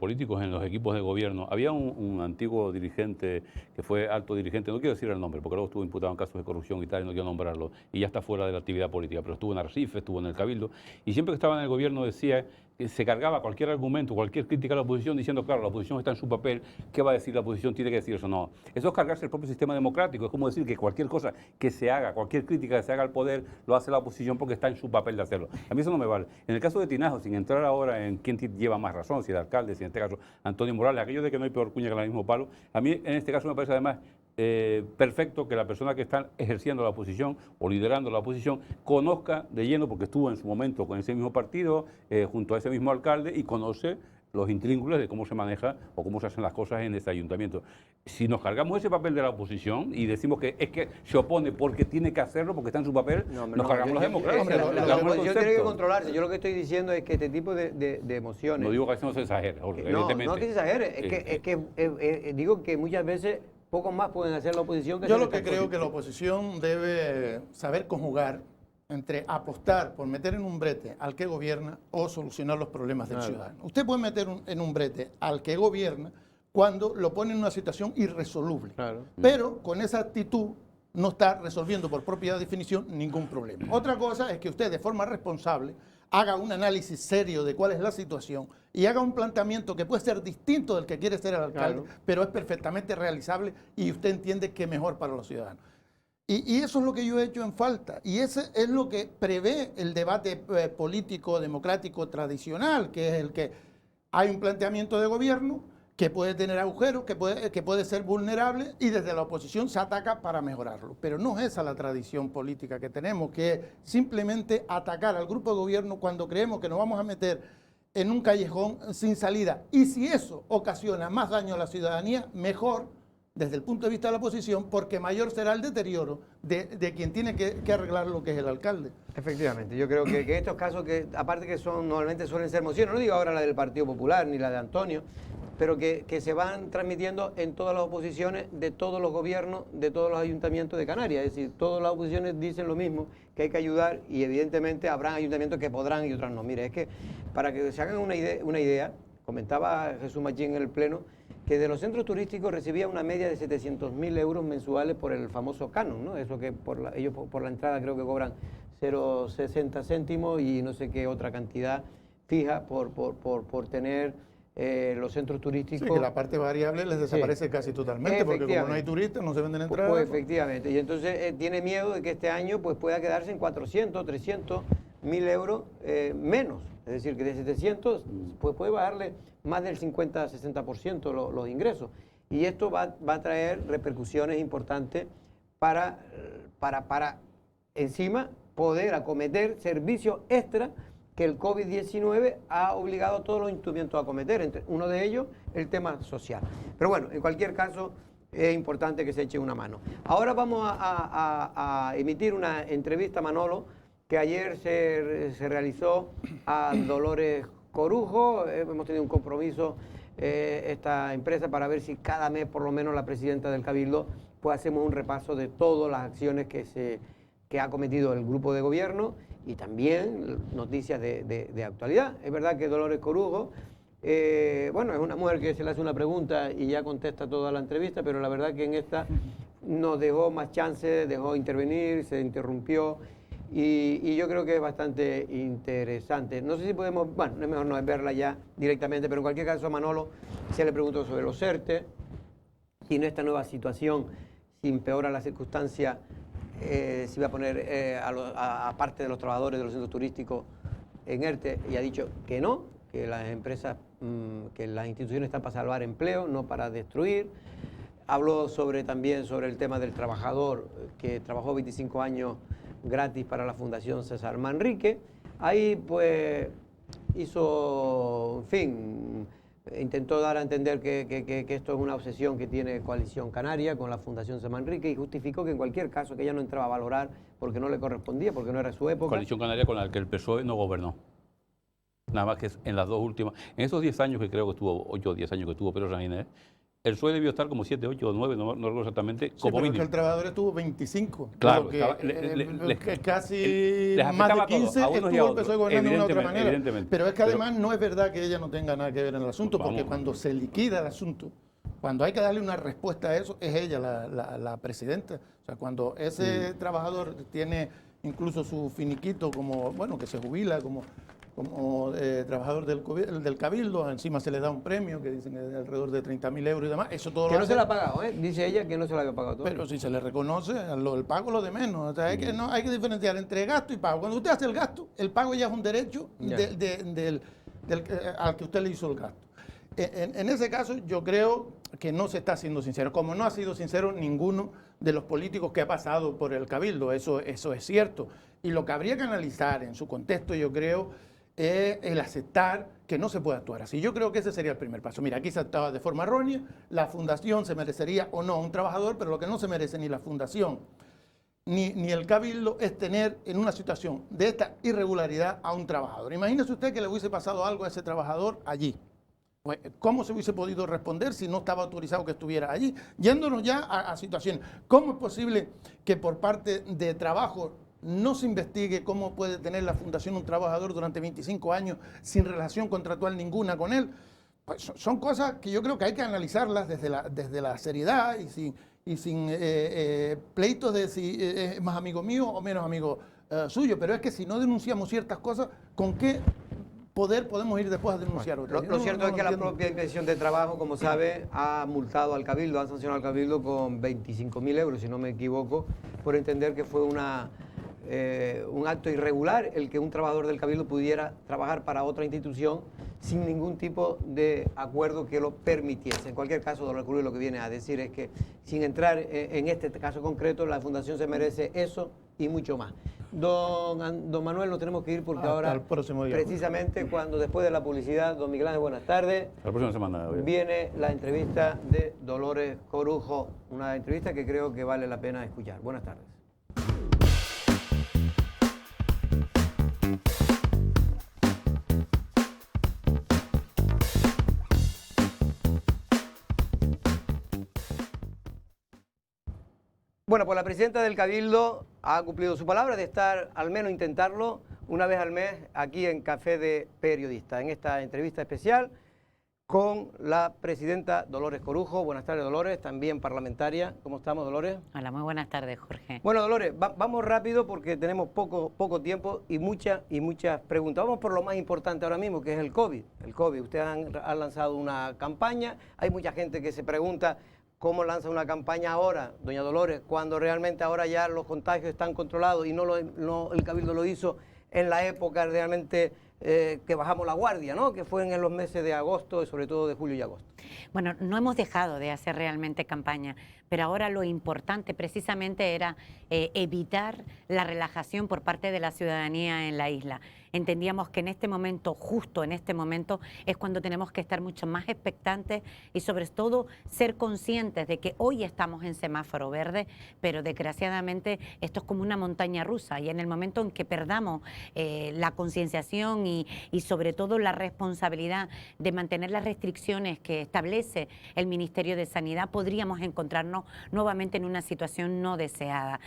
[SPEAKER 3] en los equipos de gobierno. Había un antiguo dirigente que fue alto dirigente, no quiero decir el nombre, porque luego estuvo imputado en casos de corrupción y tal, y no quiero nombrarlo, y ya está fuera de la actividad política, pero estuvo en Arrecife, estuvo en el Cabildo, y siempre que estaba en el gobierno decía que se cargaba cualquier argumento, cualquier crítica a la oposición, diciendo, claro, la oposición está en su papel, ¿qué va a decir la oposición? Tiene que decir eso. No, eso es cargarse el propio sistema democrático, es como decir que cualquier cosa que se haga, cualquier crítica que se haga al poder, lo hace la oposición porque está en su papel de hacerlo. A mí eso no me vale. En el caso de Tinajo, sin entrar ahora en quién lleva más razón, si el alcalde, si en este caso Antonio Morales, aquello de que no hay peor cuña que el mismo palo, a mí en este caso me parece además perfecto que la persona que está ejerciendo la oposición o liderando la oposición conozca de lleno, porque estuvo en su momento con ese mismo partido, junto a ese mismo alcalde, y conoce los intrínculos de cómo se maneja o cómo se hacen las cosas en este ayuntamiento. Si nos cargamos ese papel de la oposición y decimos que es que se opone porque tiene que hacerlo, porque está en su papel, nos cargamos los democracia.
[SPEAKER 1] La oposición tiene que controlarse. Yo lo que estoy diciendo es que este tipo de emociones...
[SPEAKER 3] No digo que eso no se exagere, evidentemente.
[SPEAKER 1] No que se exagere, es que digo que muchas veces poco más pueden hacer la oposición que...
[SPEAKER 2] Yo lo que creo que la oposición debe saber conjugar entre apostar por meter en un brete al que gobierna o solucionar los problemas del ciudadano. Usted puede meter en un brete al que gobierna cuando lo pone en una situación irresoluble. Pero con esa actitud no está resolviendo por propia definición ningún problema. Otra cosa es que usted de forma responsable haga un análisis serio de cuál es la situación y haga un planteamiento que puede ser distinto del que quiere ser el alcalde, pero es perfectamente realizable y usted entiende que es mejor para los ciudadanos. Y eso es lo que yo he hecho en falta. Y ese es lo que prevé el debate político, democrático, tradicional, que es el que hay un planteamiento de gobierno que puede tener agujeros, que puede ser vulnerable y desde la oposición se ataca para mejorarlo. Pero no es esa la tradición política que tenemos, que es simplemente atacar al grupo de gobierno cuando creemos que nos vamos a meter en un callejón sin salida. Y si eso ocasiona más daño a la ciudadanía, mejor desde el punto de vista de la oposición, porque mayor será el deterioro de quien tiene que arreglar lo que es el alcalde.
[SPEAKER 1] Efectivamente, yo creo que estos casos, que aparte que normalmente suelen ser mociones, no digo ahora la del Partido Popular ni la de Antonio, pero que se van transmitiendo en todas las oposiciones de todos los gobiernos, de todos los ayuntamientos de Canarias. Es decir, todas las oposiciones dicen lo mismo, que hay que ayudar y evidentemente habrá ayuntamientos que podrán y otros no. Mire, es que para que se hagan una idea, comentaba Jesús Machín en el Pleno, que de los centros turísticos recibía una media de 700.000 euros mensuales por el famoso canon, ¿no? Eso que ellos por la entrada creo que cobran 0,60 céntimos y no sé qué otra cantidad fija por tener los centros turísticos.
[SPEAKER 2] Sí, que la parte variable les desaparece casi totalmente, porque como no hay turistas no se venden entradas.
[SPEAKER 1] Pues efectivamente, y entonces tiene miedo de que este año pues pueda quedarse en 400, 300.000 euros menos. Es decir, que de 700 pues puede bajarle más del 50-60% los ingresos. Y esto va a traer repercusiones importantes para encima poder acometer servicios extra que el COVID-19 ha obligado a todos los ayuntamientos a acometer, entre uno de ellos el tema social. Pero bueno, en cualquier caso es importante que se eche una mano. Ahora vamos a emitir una entrevista, Manolo, que ayer se realizó a Dolores Corujo. Hemos tenido un compromiso esta empresa para ver si cada mes por lo menos la presidenta del Cabildo pues hacemos un repaso de todas las acciones que ha cometido el grupo de gobierno y también noticias de actualidad. Es verdad que Dolores Corujo, bueno, es una mujer que se le hace una pregunta y ya contesta toda la entrevista, pero la verdad que en esta nos dejó más chance, dejó intervenir, se interrumpió. Y yo creo que es bastante interesante. No sé si podemos, bueno, es mejor no verla ya directamente, pero en cualquier caso a Manolo se le preguntó sobre los ERTE, si en esta nueva situación, si empeora la circunstancia, si va a poner a parte de los trabajadores de los centros turísticos en ERTE, y ha dicho que no, que las empresas, que las instituciones están para salvar empleo, no para destruir. Habló también sobre el tema del trabajador que trabajó 25 años gratis para la Fundación César Manrique. Ahí pues hizo, en fin, intentó dar a entender que esto es una obsesión que tiene Coalición Canaria con la Fundación César Manrique y justificó que en cualquier caso que ella no entraba a valorar porque no le correspondía, porque no era su época.
[SPEAKER 3] Coalición Canaria con la que el PSOE no gobernó. Nada más que en las dos últimas, en esos 10 años que creo que estuvo, 8 o 10 años que tuvo Pedro Sánchez, el PSOE debió estar como 7, 8 o 9, no recuerdo exactamente, como
[SPEAKER 2] pero
[SPEAKER 3] mínimo.
[SPEAKER 2] Es que el trabajador estuvo 25.
[SPEAKER 3] Claro,
[SPEAKER 2] casi más de 15 estuvo el PSOE gobernando de una otra manera. Pero es que además no es verdad que ella no tenga nada que ver en el asunto, porque cuando se liquida el asunto, cuando hay que darle una respuesta a eso, es ella la presidenta. O sea, cuando ese trabajador tiene incluso su finiquito como, bueno, que se jubila como trabajador del Cabildo, encima se le da un premio que dicen que es de alrededor de 30.000 euros y demás, eso todo
[SPEAKER 1] que
[SPEAKER 2] lo
[SPEAKER 1] no
[SPEAKER 2] hace,
[SPEAKER 1] se la ha pagado, dice ella que no se la había pagado todo.
[SPEAKER 2] pero si se le reconoce, el pago lo de menos. O sea, hay que diferenciar entre gasto y pago. Cuando usted hace el gasto, el pago ya es un derecho al que usted le hizo el gasto. En ese caso yo creo que no se está siendo sincero, como no ha sido sincero ninguno de los políticos que ha pasado por el Cabildo, eso es cierto. Y lo que habría que analizar en su contexto, yo creo, es el aceptar que no se puede actuar así. Yo creo que ese sería el primer paso. Mira, aquí se actuaba de forma errónea, la fundación se merecería o no a un trabajador, pero lo que no se merece ni la fundación ni el cabildo es tener en una situación de esta irregularidad a un trabajador. Imagínese usted que le hubiese pasado algo a ese trabajador allí. Pues, ¿cómo se hubiese podido responder si no estaba autorizado que estuviera allí? Yéndonos ya a situaciones. ¿Cómo es posible que por parte de trabajo no se investigue cómo puede tener la fundación un trabajador durante 25 años sin relación contractual ninguna con él? Pues son cosas que yo creo que hay que analizarlas desde la seriedad y sin pleitos de si es más amigo mío o menos amigo suyo. Pero es que si no denunciamos ciertas cosas, ¿con qué poder podemos ir después a denunciar otras?
[SPEAKER 1] Lo cierto es que la propia Inspección de Trabajo, como sabe, ha multado al Cabildo, ha sancionado al Cabildo con 25.000 euros, si no me equivoco, por entender que fue un acto irregular el que un trabajador del Cabildo pudiera trabajar para otra institución sin ningún tipo de acuerdo que lo permitiese. En cualquier caso, don Recurso lo que viene a decir es que, sin entrar en este caso concreto, la Fundación se merece eso y mucho más. Don Manuel, nos tenemos que ir porque ahora, precisamente cuando después de la publicidad, don Miguel Ángel, buenas tardes.
[SPEAKER 3] La próxima semana.
[SPEAKER 1] Viene la entrevista de Dolores Corujo, una entrevista que creo que vale la pena escuchar. Buenas tardes. Bueno, pues la presidenta del Cabildo ha cumplido su palabra de estar, al menos intentarlo, una vez al mes aquí en Café de Periodistas, en esta entrevista especial con la presidenta Dolores Corujo. Buenas tardes, Dolores, también parlamentaria. ¿Cómo estamos, Dolores?
[SPEAKER 8] Hola, muy buenas tardes, Jorge.
[SPEAKER 1] Bueno, Dolores, vamos rápido porque tenemos poco tiempo y muchas preguntas. Vamos por lo más importante ahora mismo, que es el COVID. El COVID, ustedes han lanzado una campaña, hay mucha gente que se pregunta cómo lanza una campaña ahora, doña Dolores, cuando realmente ahora ya los contagios están controlados y no el Cabildo lo hizo en la época realmente que bajamos la guardia, ¿no? Que fue en los meses de agosto y sobre todo de julio y agosto.
[SPEAKER 8] Bueno, no hemos dejado de hacer realmente campaña, pero ahora lo importante precisamente era evitar la relajación por parte de la ciudadanía en la isla. Entendíamos que en este momento, justo en este momento, es cuando tenemos que estar mucho más expectantes y sobre todo ser conscientes de que hoy estamos en semáforo verde, pero desgraciadamente esto es como una montaña rusa y en el momento en que perdamos la concienciación y sobre todo la responsabilidad de mantener las restricciones que establece el Ministerio de Sanidad, podríamos encontrarnos nuevamente en una situación no deseada.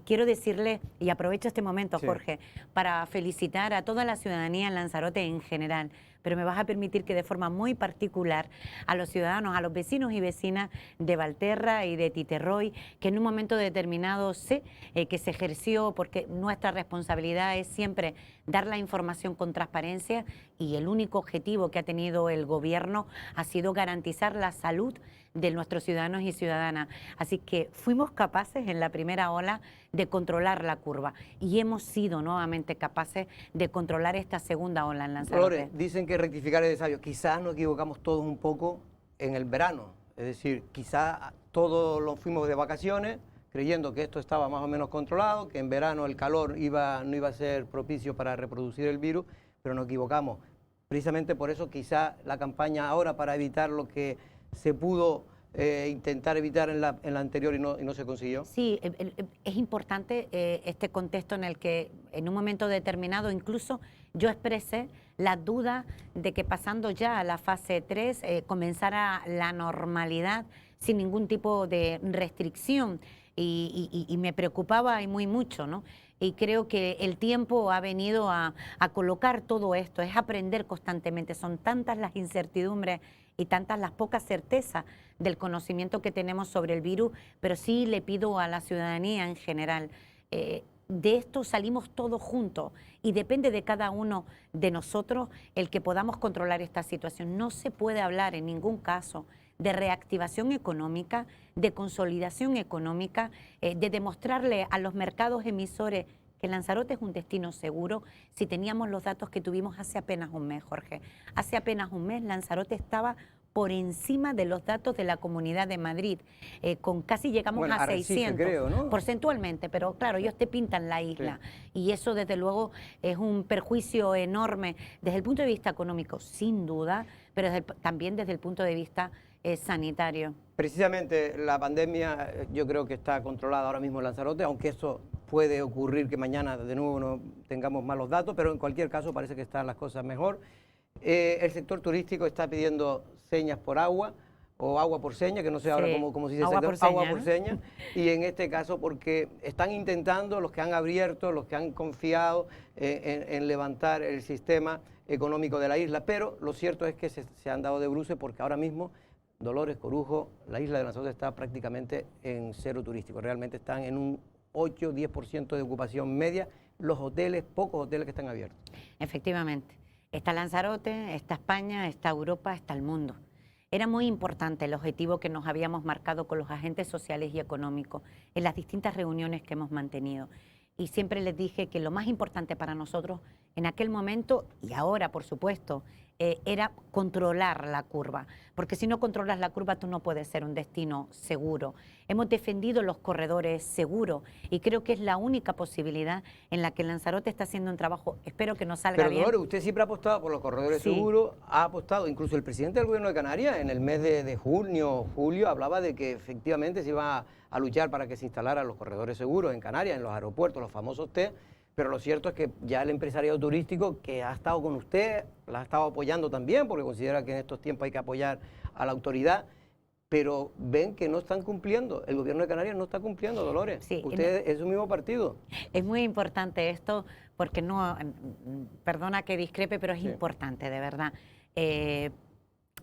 [SPEAKER 8] Quiero decirle, y aprovecho este momento, sí, Jorge, para felicitar a toda la ciudadanía en Lanzarote en general, pero me vas a permitir que de forma muy particular a los ciudadanos, a los vecinos y vecinas de Valterra y de Titerroy, que en un momento determinado sé que se ejerció, porque nuestra responsabilidad es siempre dar la información con transparencia y el único objetivo que ha tenido el gobierno ha sido garantizar la salud de nuestros ciudadanos y ciudadanas. Así que fuimos capaces en la primera ola de controlar la curva y hemos sido nuevamente capaces de controlar esta segunda ola en Lanzarote.
[SPEAKER 1] Dolores, dicen que rectificar es sabio. Quizás nos equivocamos todos un poco en el verano, es decir, quizás todos nos fuimos de vacaciones creyendo que esto estaba más o menos controlado, que en verano el calor no iba a ser propicio para reproducir el virus, pero nos equivocamos. Precisamente por eso quizás la campaña ahora para evitar lo que se pudo intentar evitar en la anterior y no se consiguió.
[SPEAKER 8] Sí, es importante este contexto en el que en un momento determinado incluso yo expresé la duda de que pasando ya a la fase 3 comenzara la normalidad sin ningún tipo de restricción y me preocupaba y muy mucho, ¿no? Y creo que el tiempo ha venido a colocar todo esto, es aprender constantemente, son tantas las incertidumbres y tantas las pocas certezas del conocimiento que tenemos sobre el virus, pero sí le pido a la ciudadanía en general, de esto salimos todos juntos y depende de cada uno de nosotros el que podamos controlar esta situación. No se puede hablar en ningún caso de reactivación económica, de consolidación económica, de demostrarle a los mercados emisores que Lanzarote es un destino seguro si teníamos los datos que tuvimos hace apenas un mes, Jorge. Hace apenas un mes Lanzarote estaba por encima de los datos de la Comunidad de Madrid, con casi llegamos a
[SPEAKER 1] Arrecife,
[SPEAKER 8] 600,
[SPEAKER 1] creo, ¿no?
[SPEAKER 8] porcentualmente, pero claro, ellos te pintan la isla y eso desde luego es un perjuicio enorme desde el punto de vista económico, sin duda, pero también desde el punto de vista sanitario.
[SPEAKER 1] Precisamente la pandemia yo creo que está controlada ahora mismo en Lanzarote, aunque eso puede ocurrir que mañana de nuevo no tengamos malos datos, pero en cualquier caso parece que están las cosas mejor. El sector turístico está pidiendo señas por agua o agua por seña, que no sé ahora cómo se dice,
[SPEAKER 8] agua por seña,
[SPEAKER 1] agua por seña, y en este caso porque están intentando los que han abierto, los que han confiado en levantar el sistema económico de la isla, pero lo cierto es que se han dado de bruces porque ahora mismo Dolores, Corujo, la isla de Lanzarote está prácticamente en cero turístico, realmente están en un 8-10% de ocupación media, los hoteles, pocos hoteles que están abiertos.
[SPEAKER 8] Efectivamente, está Lanzarote, está España, está Europa, está el mundo. Era muy importante el objetivo que nos habíamos marcado con los agentes sociales y económicos en las distintas reuniones que hemos mantenido. Y siempre les dije que lo más importante para nosotros en aquel momento, y ahora por supuesto, era controlar la curva, porque si no controlas la curva tú no puedes ser un destino seguro. Hemos defendido los corredores seguros y creo que es la única posibilidad en la que Lanzarote está haciendo un trabajo, espero que nos salga bien.
[SPEAKER 1] Pero usted siempre ha apostado por los corredores seguros, ha apostado, incluso el presidente del gobierno de Canarias en el mes de junio, julio, hablaba de que efectivamente se iba a luchar para que se instalaran los corredores seguros en Canarias, en los aeropuertos, los famosos T. Pero lo cierto es que ya el empresariado turístico que ha estado con usted, la ha estado apoyando también, porque considera que en estos tiempos hay que apoyar a la autoridad, pero ven que no están cumpliendo. El gobierno de Canarias no está cumpliendo, Dolores.
[SPEAKER 8] Sí,
[SPEAKER 1] usted es su mismo partido.
[SPEAKER 8] Es muy importante esto, porque no, perdona que discrepe, pero es importante, de verdad,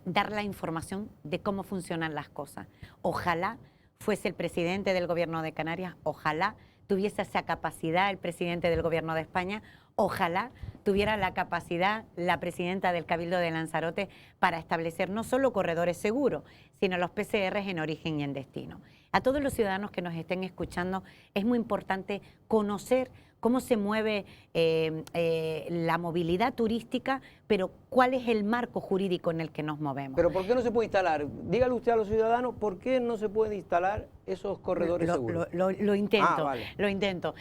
[SPEAKER 8] dar la información de cómo funcionan las cosas. Ojalá fuese el presidente del gobierno de Canarias, ojalá tuviese esa capacidad el presidente del gobierno de España, ojalá tuviera la capacidad la presidenta del Cabildo de Lanzarote para establecer no solo corredores seguros, sino los PCRs en origen y en destino. A todos los ciudadanos que nos estén escuchando es muy importante conocer cómo se mueve la movilidad turística, pero cuál es el marco jurídico en el que nos movemos.
[SPEAKER 1] Pero ¿por qué no se puede instalar? Dígale usted a los ciudadanos, ¿por qué no se puede instalar esos corredores seguros?
[SPEAKER 8] Lo intento,
[SPEAKER 1] vale.
[SPEAKER 8] lo intento.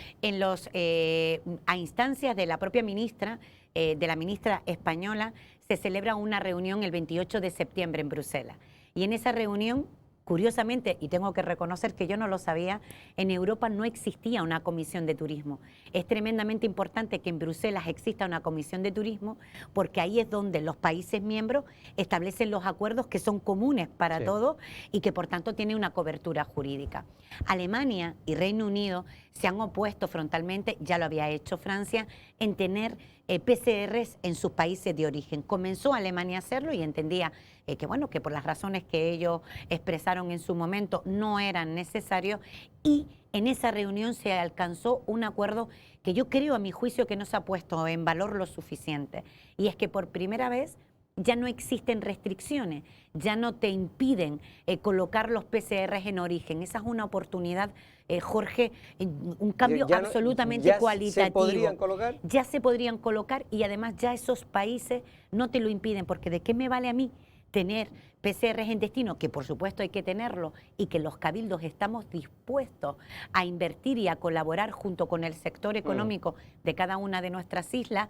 [SPEAKER 8] A instancias de la propia ministra, de la ministra española, se celebra una reunión el 28 de septiembre en Bruselas. Y en esa reunión, curiosamente, y tengo que reconocer que yo no lo sabía, en Europa no existía una comisión de turismo. Es tremendamente importante que en Bruselas exista una comisión de turismo porque ahí es donde los países miembros establecen los acuerdos que son comunes para todos y que por tanto tienen una cobertura jurídica. Alemania y Reino Unido se han opuesto frontalmente, ya lo había hecho Francia, en tener PCRs en sus países de origen. Comenzó Alemania a hacerlo y entendía que por las razones que ellos expresaron en su momento no eran necesarios, y en esa reunión se alcanzó un acuerdo que yo creo, a mi juicio, que no se ha puesto en valor lo suficiente, y es que por primera vez ya no existen restricciones, ya no te impiden colocar los PCRs en origen. Esa es una oportunidad, Jorge, un cambio absolutamente cualitativo.
[SPEAKER 1] ¿Ya se podrían colocar?
[SPEAKER 8] Ya se podrían colocar y además ya esos países no te lo impiden, porque ¿de qué me vale a mí tener PCRs en destino? Que por supuesto hay que tenerlo y que los cabildos estamos dispuestos a invertir y a colaborar junto con el sector económico de cada una de nuestras islas,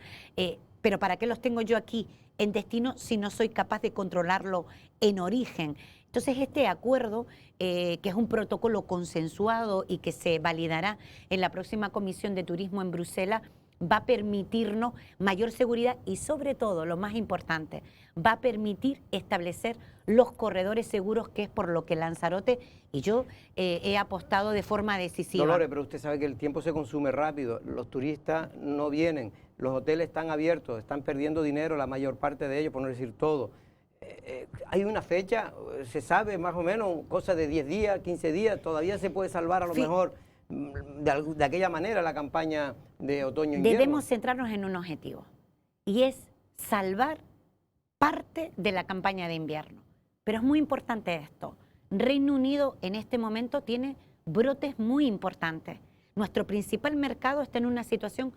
[SPEAKER 8] pero ¿para qué los tengo yo aquí en destino si no soy capaz de controlarlo en origen? Entonces este acuerdo, que es un protocolo consensuado y que se validará en la próxima Comisión de Turismo en Bruselas, va a permitirnos mayor seguridad y sobre todo, lo más importante, va a permitir establecer los corredores seguros, que es por lo que Lanzarote y yo he apostado de forma decisiva.
[SPEAKER 1] Dolores, pero usted sabe que el tiempo se consume rápido, los turistas no vienen, los hoteles están abiertos, están perdiendo dinero la mayor parte de ellos, por no decir todo. Hay una fecha, se sabe más o menos, cosa de 10 días, 15 días, todavía se puede salvar a lo mejor de aquella manera la campaña de otoño-invierno.
[SPEAKER 8] Debemos centrarnos en un objetivo, y es salvar parte de la campaña de invierno. Pero es muy importante esto. Reino Unido en este momento tiene brotes muy importantes. Nuestro principal mercado está en una situación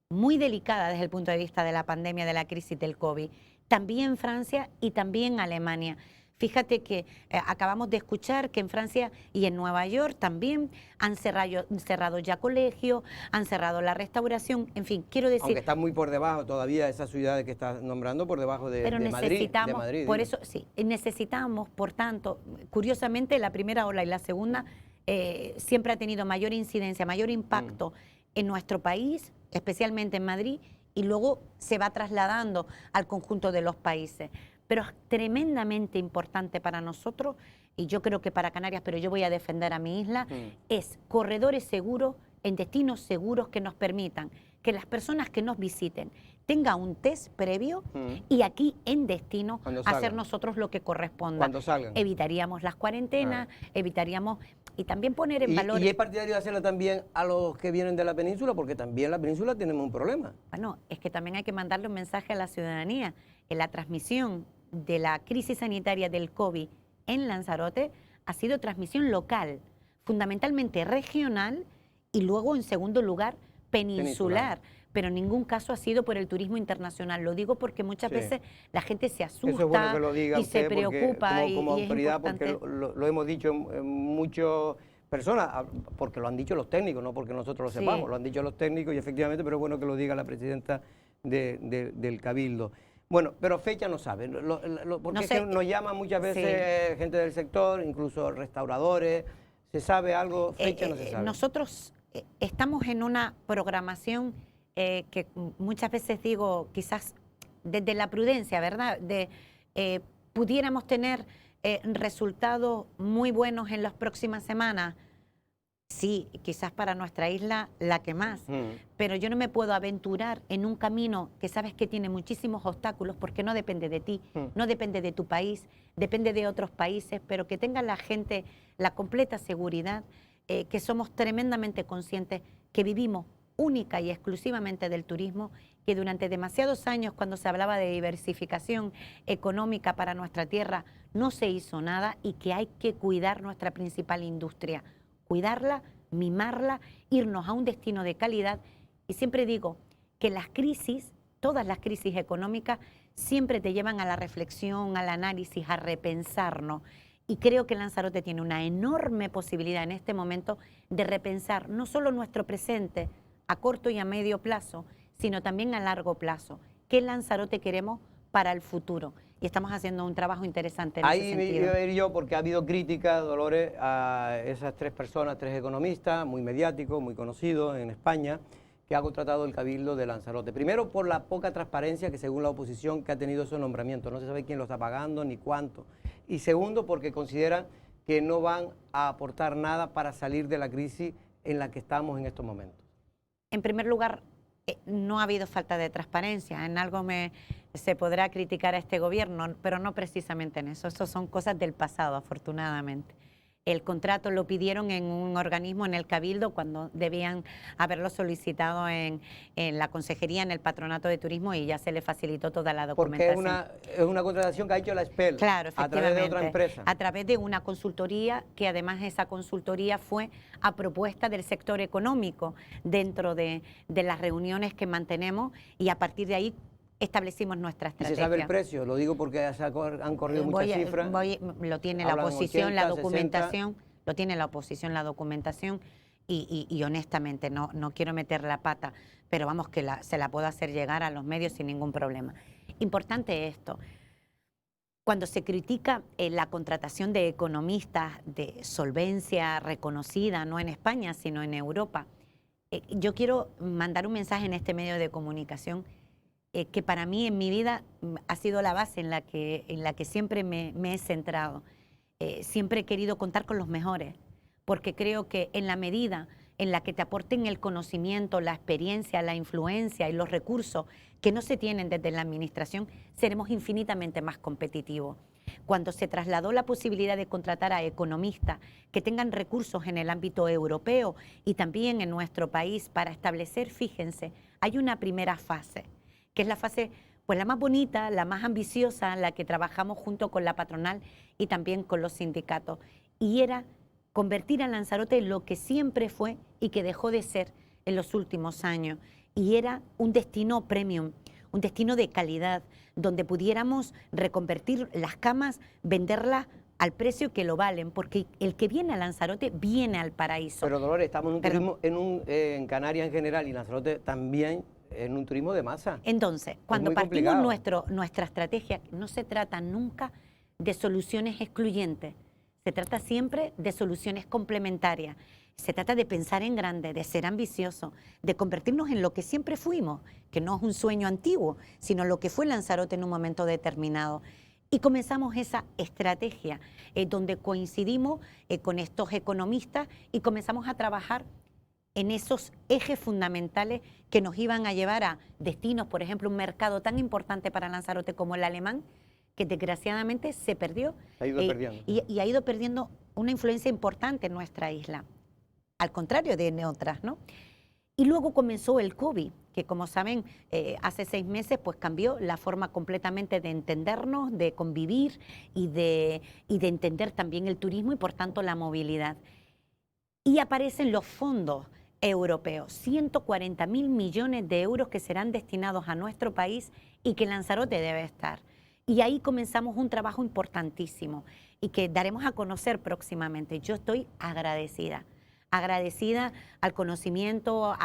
[SPEAKER 8] muy delicada desde el punto de vista de la pandemia, de la crisis del COVID. También Francia y también Alemania. Fíjate que acabamos de escuchar que en Francia y en Nueva York también han cerrado ya colegios, han cerrado la restauración, en fin, quiero decir...
[SPEAKER 1] Aunque está muy por debajo todavía esas ciudades que estás nombrando, por debajo de Madrid.
[SPEAKER 8] Por eso, sí, necesitamos, por tanto, curiosamente la primera ola y la segunda siempre ha tenido mayor incidencia, mayor impacto en nuestro país, especialmente en Madrid, y luego se va trasladando al conjunto de los países. Pero es tremendamente importante para nosotros, y yo creo que para Canarias, pero yo voy a defender a mi isla, es corredores seguros, en destinos seguros que nos permitan que las personas que nos visiten tengan un test previo y aquí en destino hacer nosotros lo que corresponda.
[SPEAKER 1] Cuando salgan.
[SPEAKER 8] Evitaríamos las cuarentenas, evitaríamos... Y también poner en valor...
[SPEAKER 1] ¿Y es partidario de hacerlo también a los que vienen de la península? Porque también en la península tenemos un problema.
[SPEAKER 8] Bueno, es que también hay que mandarle un mensaje a la ciudadanía. En la transmisión de la crisis sanitaria del COVID en Lanzarote ha sido transmisión local, fundamentalmente regional y luego en segundo lugar peninsular. Pero en ningún caso ha sido por el turismo internacional. Lo digo porque muchas veces la gente se asusta.
[SPEAKER 1] Eso es bueno que lo diga
[SPEAKER 8] y se preocupa.
[SPEAKER 1] Como
[SPEAKER 8] y
[SPEAKER 1] autoridad,
[SPEAKER 8] es importante.
[SPEAKER 1] porque lo hemos dicho en muchas personas, porque lo han dicho los técnicos, no porque nosotros lo sepamos, lo han dicho los técnicos y efectivamente, pero es bueno que lo diga la presidenta del Cabildo. Bueno, pero fecha no sabe, porque es que nos llaman muchas veces gente del sector, incluso restauradores. ¿Se sabe algo? Fecha no se sabe.
[SPEAKER 8] Nosotros estamos en una programación que muchas veces digo, quizás desde la prudencia, ¿verdad? Pudiéramos tener resultados muy buenos en las próximas semanas. Sí, quizás para nuestra isla la que más, pero yo no me puedo aventurar en un camino que sabes que tiene muchísimos obstáculos porque no depende de ti, no depende de tu país, depende de otros países, pero que tenga la gente la completa seguridad, que somos tremendamente conscientes que vivimos única y exclusivamente del turismo, que durante demasiados años cuando se hablaba de diversificación económica para nuestra tierra no se hizo nada y que hay que cuidar nuestra principal industria. Cuidarla, mimarla, irnos a un destino de calidad. Y siempre digo que las crisis, todas las crisis económicas, siempre te llevan a la reflexión, al análisis, a repensarnos. Y creo que Lanzarote tiene una enorme posibilidad en este momento de repensar no solo nuestro presente a corto y a medio plazo, sino también a largo plazo. ¿Qué Lanzarote queremos para el futuro? Y estamos haciendo un trabajo interesante en ese sentido.
[SPEAKER 1] Ahí iba a ir yo porque ha habido críticas, Dolores, a esas tres personas, tres economistas, muy mediáticos, muy conocidos en España, que ha contratado el Cabildo de Lanzarote. Primero, por la poca transparencia que según la oposición que ha tenido esos nombramientos. No se sabe quién lo está pagando ni cuánto. Y segundo, porque consideran que no van a aportar nada para salir de la crisis en la que estamos en estos momentos.
[SPEAKER 8] En primer lugar, no ha habido falta de transparencia. En algo se podrá criticar a este gobierno, pero no precisamente en eso. Eso son cosas del pasado, afortunadamente. El contrato lo pidieron en un organismo, en el Cabildo, cuando debían haberlo solicitado en la Consejería, en el Patronato de Turismo, y ya se le facilitó toda la documentación.
[SPEAKER 1] Porque es una contratación que ha hecho la SPEL,
[SPEAKER 8] claro,
[SPEAKER 1] a través de otra empresa.
[SPEAKER 8] A través de una consultoría, que además esa consultoría fue a propuesta del sector económico dentro de las reuniones que mantenemos, y a partir de ahí establecimos nuestra estrategia.
[SPEAKER 1] ¿Y se sabe el precio? Lo digo porque han corrido muchas cifras.
[SPEAKER 8] Lo tiene la oposición, la documentación, lo tiene la oposición, la documentación, y honestamente no quiero meter la pata, pero vamos que se la puedo hacer llegar a los medios sin ningún problema. Importante esto, cuando se critica la contratación de economistas de solvencia reconocida, no en España, sino en Europa, yo quiero mandar un mensaje en este medio de comunicación que para mí en mi vida ha sido la base en la que siempre me he centrado. Siempre he querido contar con los mejores, porque creo que en la medida en la que te aporten el conocimiento, la experiencia, la influencia y los recursos que no se tienen desde la administración, seremos infinitamente más competitivos. Cuando se trasladó la posibilidad de contratar a economistas que tengan recursos en el ámbito europeo y también en nuestro país para establecer, fíjense, hay una primera fase, que es la fase pues la más bonita, la más ambiciosa, la que trabajamos junto con la patronal y también con los sindicatos. Y era convertir a Lanzarote en lo que siempre fue y que dejó de ser en los últimos años. Y era un destino premium, un destino de calidad, donde pudiéramos reconvertir las camas, venderlas al precio que lo valen, porque el que viene a Lanzarote viene al paraíso.
[SPEAKER 1] Pero Dolores, estamos en un turismo, en Canarias en general y Lanzarote también en un turismo de masa.
[SPEAKER 8] Entonces, cuando
[SPEAKER 1] muy
[SPEAKER 8] partimos
[SPEAKER 1] complicado.
[SPEAKER 8] nuestra estrategia, no se trata nunca de soluciones excluyentes, se trata siempre de soluciones complementarias. Se trata de pensar en grande, de ser ambicioso, de convertirnos en lo que siempre fuimos, que no es un sueño antiguo, sino lo que fue Lanzarote en un momento determinado. Y comenzamos esa estrategia donde coincidimos con estos economistas y comenzamos a trabajar en esos ejes fundamentales que nos iban a llevar a destinos, por ejemplo, un mercado tan importante para Lanzarote como el alemán, que desgraciadamente se perdió.
[SPEAKER 1] Ha ido perdiendo.
[SPEAKER 8] Y ha ido perdiendo una influencia importante en nuestra isla, al contrario de otras, ¿no? Y luego comenzó el COVID, que como saben, hace 6 meses pues cambió la forma completamente de entendernos, de convivir y de entender también el turismo y por tanto la movilidad. Y aparecen los fondos europeos, 140.000 millones de euros que serán destinados a nuestro país y que Lanzarote debe estar. Y ahí comenzamos un trabajo importantísimo y que daremos a conocer próximamente. Yo estoy agradecida al conocimiento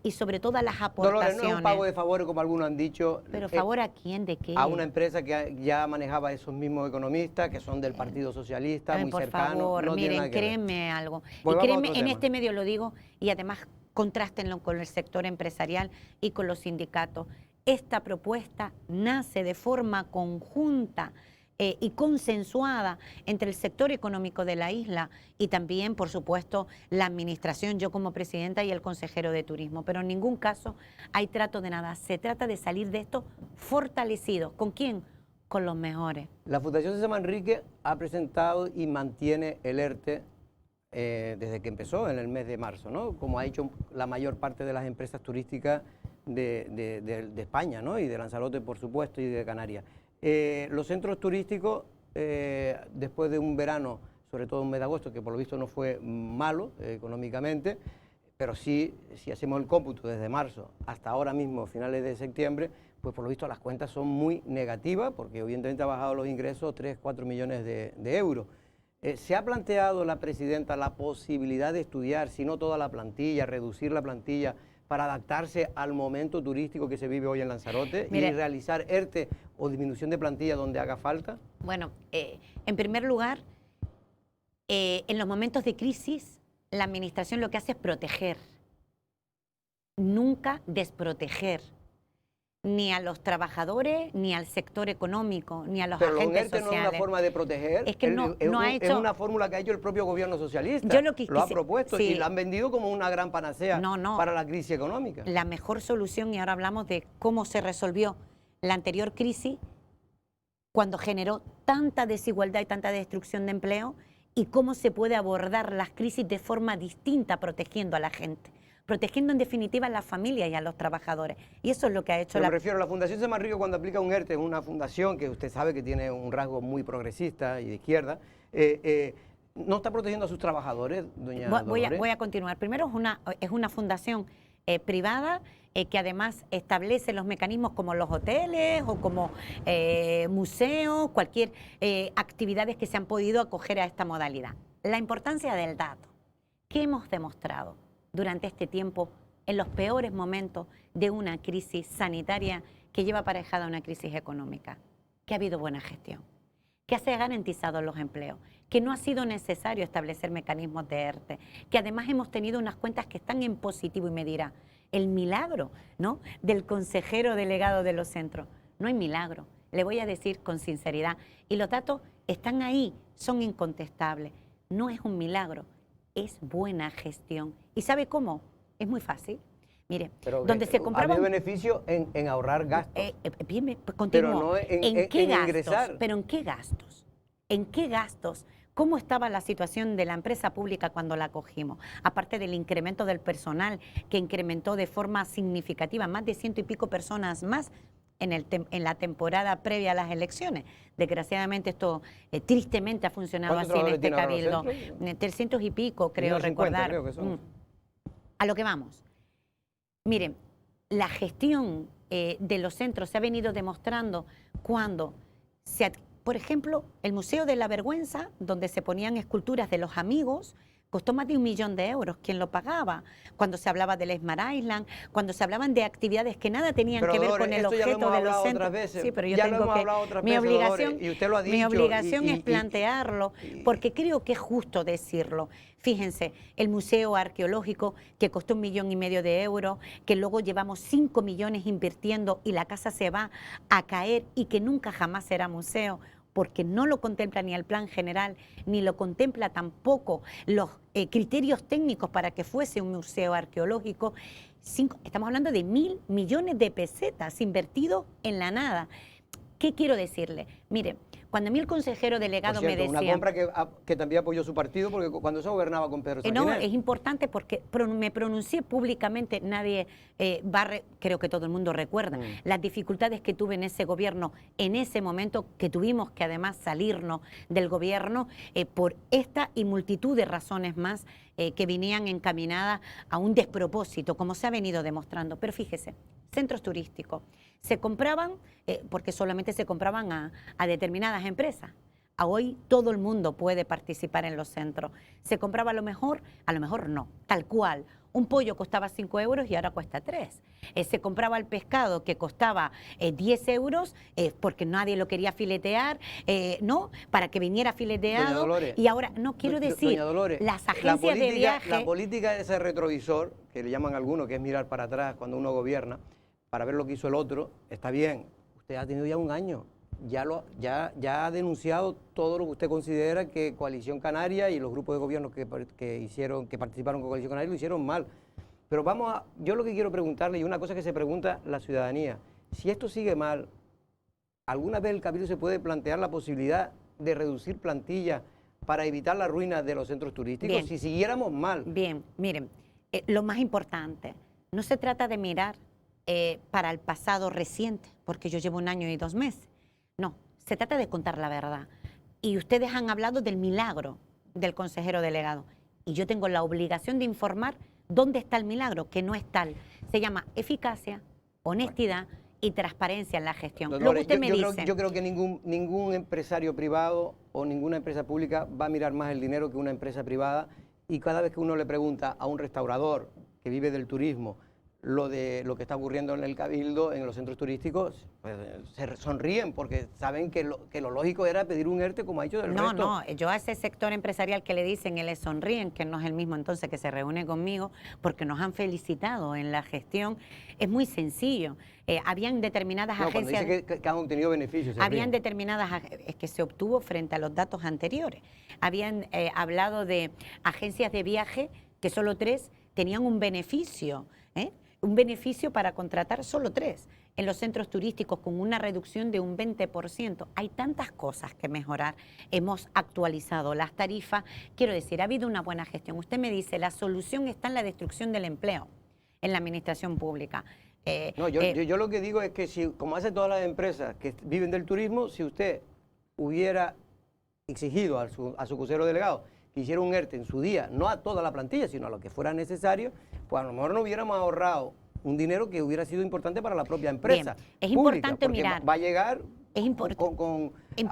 [SPEAKER 8] y sobre todo a las aportaciones.
[SPEAKER 1] Dolores, no es un pago de favores como algunos han dicho.
[SPEAKER 8] ¿Pero favor a quién? ¿De qué?
[SPEAKER 1] A una empresa que ya manejaba esos mismos economistas, que son del Partido Socialista, muy
[SPEAKER 8] por
[SPEAKER 1] cercanos.
[SPEAKER 8] favor,
[SPEAKER 1] no tiene
[SPEAKER 8] miren,
[SPEAKER 1] nada que ver.
[SPEAKER 8] créenme algo.
[SPEAKER 1] Volvamos
[SPEAKER 8] Y
[SPEAKER 1] a
[SPEAKER 8] créenme,
[SPEAKER 1] otro
[SPEAKER 8] en
[SPEAKER 1] tema.
[SPEAKER 8] este medio lo digo, y además contrástenlo con el sector empresarial y con los sindicatos. Esta propuesta nace de forma conjunta y consensuada entre el sector económico de la isla y también, por supuesto, la administración, yo como presidenta y el consejero de turismo. Pero en ningún caso hay trato de nada. Se trata de salir de esto fortalecidos. ¿Con quién? Con los mejores.
[SPEAKER 1] La Fundación César Manrique ha presentado y mantiene el ERTE desde que empezó en el mes de marzo, ¿no? Como ha hecho la mayor parte de las empresas turísticas de España, ¿no? Y de Lanzarote, por supuesto, y de Canarias. Los centros turísticos, después de un verano, sobre todo un mes de agosto, que por lo visto no fue malo económicamente, pero sí, si hacemos el cómputo desde marzo hasta ahora mismo, finales de septiembre, pues por lo visto las cuentas son muy negativas, porque evidentemente ha bajado los ingresos 3-4 millones de euros. ¿Se ha planteado la presidenta la posibilidad de estudiar, si no toda la plantilla, reducir la plantilla, para adaptarse al momento turístico que se vive hoy en Lanzarote? Mire, y realizar ERTE o disminución de plantilla donde haga falta?
[SPEAKER 8] Bueno, en primer lugar, en los momentos de crisis, la administración lo que hace es proteger, nunca desproteger, ni a los trabajadores, ni al sector económico, ni a los agentes sociales.
[SPEAKER 1] Pero ERTE no es una forma de proteger,
[SPEAKER 8] es que
[SPEAKER 1] es una fórmula que ha hecho el propio gobierno socialista.
[SPEAKER 8] Yo lo
[SPEAKER 1] ha propuesto y la han vendido como una gran panacea para la crisis económica.
[SPEAKER 8] La mejor solución, y ahora hablamos de cómo se resolvió la anterior crisis, cuando generó tanta desigualdad y tanta destrucción de empleo, y cómo se puede abordar las crisis de forma distinta, protegiendo a la gente, protegiendo en definitiva a las familias y a los trabajadores. Y eso es lo que ha hecho
[SPEAKER 1] me refiero a la Fundación César Manrique cuando aplica un ERTE, es una fundación que usted sabe que tiene un rasgo muy progresista y de izquierda. ¿No está protegiendo a sus trabajadores, doña Dolores?
[SPEAKER 8] Voy a continuar. Primero, es una fundación privada que además establece los mecanismos como los hoteles o como museos, cualquier actividades que se han podido acoger a esta modalidad. La importancia del dato. ¿Qué hemos demostrado durante este tiempo, en los peores momentos de una crisis sanitaria que lleva aparejada una crisis económica? Que ha habido buena gestión, que se ha garantizado los empleos, que no ha sido necesario establecer mecanismos de ERTE, que además hemos tenido unas cuentas que están en positivo. Y me dirá, el milagro, ¿no?, del consejero delegado de los centros. No hay milagro, le voy a decir con sinceridad, y los datos están ahí, son incontestables. No es un milagro, es buena gestión. ¿Y sabe cómo? Es muy fácil. Mire, donde se compraba...
[SPEAKER 1] Había beneficio en ahorrar gastos.
[SPEAKER 8] Bien, pues continúo.
[SPEAKER 1] Pero no en
[SPEAKER 8] qué gastos?
[SPEAKER 1] ingresar.
[SPEAKER 8] ¿Pero en qué gastos? ¿En qué gastos? ¿Cómo estaba la situación de la empresa pública cuando la acogimos? Aparte del incremento del personal, que incrementó de forma significativa, más de 100 y pico personas más en la temporada previa a las elecciones. Desgraciadamente esto tristemente ha funcionado así en este cabildo. 300 y pico, creo recordar.
[SPEAKER 1] Creo que son.
[SPEAKER 8] A lo que vamos. Miren, la gestión de los centros se ha venido demostrando cuando por ejemplo, el Museo de la Vergüenza, donde se ponían esculturas de los amigos, costó más de 1 millón de euros. ¿Quién lo pagaba? Cuando se hablaba del Smart Island, cuando se hablaban de actividades que nada tenían que ver con el objeto de los centros. Sí, pero yo tengo que... Mi obligación es plantearlo, porque creo que es justo decirlo. Fíjense, el Museo Arqueológico, que costó 1,5 millones de euros, que luego llevamos 5 millones invirtiendo y la casa se va a caer y que nunca jamás será museo, porque no lo contempla ni el plan general, ni lo contempla tampoco los criterios técnicos para que fuese un museo arqueológico. Estamos hablando de 1.000 millones de pesetas invertidos en la nada. ¿Qué quiero decirle? Mire, cuando a mí el consejero delegado me decía...
[SPEAKER 1] Una compra que también apoyó su partido, porque cuando se gobernaba con Pedro Sánchez.
[SPEAKER 8] No, es importante porque me pronuncié públicamente, nadie creo que todo el mundo recuerda, las dificultades que tuve en ese gobierno, en ese momento que tuvimos que además salirnos del gobierno por esta y multitud de razones más que venían encaminadas a un despropósito, como se ha venido demostrando. Pero fíjese, centros turísticos se compraban, porque solamente se compraban a determinadas empresas. A hoy todo el mundo puede participar en los centros. Se compraba a lo mejor no, tal cual. Un pollo costaba 5 euros y ahora cuesta 3. Se compraba el pescado que costaba 10 euros porque nadie lo quería filetear, ¿no? Para que viniera fileteado. Y ahora, no quiero decir,
[SPEAKER 1] Dolores,
[SPEAKER 8] las agencias de viaje...
[SPEAKER 1] La política de ese retrovisor, que le llaman algunos, que es mirar para atrás cuando uno gobierna, para ver lo que hizo el otro, está bien. Usted ha tenido ya 1 año. Ya ha denunciado todo lo que usted considera que Coalición Canaria y los grupos de gobierno que participaron con Coalición Canaria lo hicieron mal. Pero yo lo que quiero preguntarle, y una cosa que se pregunta la ciudadanía, si esto sigue mal, ¿alguna vez el Cabildo se puede plantear la posibilidad de reducir plantilla para evitar la ruina de los centros turísticos?
[SPEAKER 8] Bien.
[SPEAKER 1] Si siguiéramos mal.
[SPEAKER 8] Bien, miren, lo más importante, no se trata de mirar para el pasado reciente, porque yo llevo 1 año y 2 meses. No, se trata de contar la verdad. Y ustedes han hablado del milagro del consejero delegado. Y yo tengo la obligación de informar dónde está el milagro, que no es tal. Se llama eficacia, honestidad y transparencia en la gestión.
[SPEAKER 1] Dolores,
[SPEAKER 8] luego usted me dice...
[SPEAKER 1] Yo creo que ningún empresario privado o ninguna empresa pública va a mirar más el dinero que una empresa privada. Y cada vez que uno le pregunta a un restaurador que vive del turismo lo que está ocurriendo en el Cabildo, en los centros turísticos, pues, se sonríen porque saben que lo lógico era pedir un ERTE como ha hecho del resto.
[SPEAKER 8] No, yo a ese sector empresarial que le dicen y le sonríen, que no es el mismo entonces que se reúne conmigo, porque nos han felicitado en la gestión, es muy sencillo. Habían determinadas agencias...
[SPEAKER 1] Dice que han obtenido beneficios.
[SPEAKER 8] Habían determinadas... Es que se obtuvo frente a los datos anteriores. Habían hablado de agencias de viaje que solo 3 tenían un beneficio, un beneficio para contratar solo 3 en los centros turísticos con una reducción de un 20%. Hay tantas cosas que mejorar. Hemos actualizado las tarifas. Quiero decir, ha habido una buena gestión. Usted me dice, la solución está en la destrucción del empleo en la administración pública.
[SPEAKER 1] Yo lo que digo es que si, como hacen todas las empresas que viven del turismo, si usted hubiera exigido a su consejero delegado que hiciera un ERTE en su día, no a toda la plantilla, sino a lo que fuera necesario, pues a lo mejor no hubiéramos ahorrado un dinero que hubiera sido importante para la propia empresa.
[SPEAKER 8] Bien, es
[SPEAKER 1] pública,
[SPEAKER 8] importante mirar.
[SPEAKER 1] Va a llegar a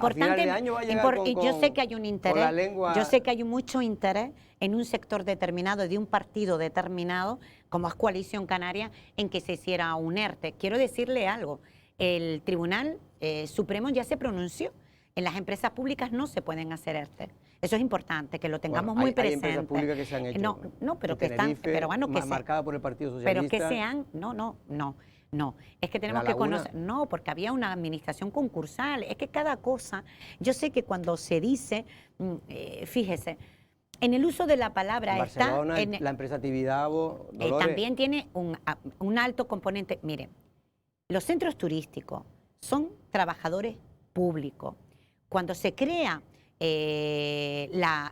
[SPEAKER 1] final de año va a llegar
[SPEAKER 8] yo sé que hay un interés,
[SPEAKER 1] con la lengua.
[SPEAKER 8] Yo sé que hay mucho interés en un sector determinado, de un partido determinado, como es Coalición Canaria, en que se hiciera un ERTE. Quiero decirle algo, el Tribunal Supremo ya se pronunció. En las empresas públicas no se pueden hacer ERTE. Eso es importante, que lo tengamos muy presente.
[SPEAKER 1] Hay empresas públicas que se han hecho.
[SPEAKER 8] No, pero que están, pero bueno, que
[SPEAKER 1] marcada por el Partido Socialista.
[SPEAKER 8] Pero que sean, no. Es que tenemos que conocer, no, porque había una administración concursal. Es que cada cosa, yo sé que cuando se dice, fíjese, en el uso de la palabra
[SPEAKER 1] en Barcelona, la empresa Tibidabo,
[SPEAKER 8] también tiene un alto componente. Mire, los centros turísticos son trabajadores públicos. Cuando se crea la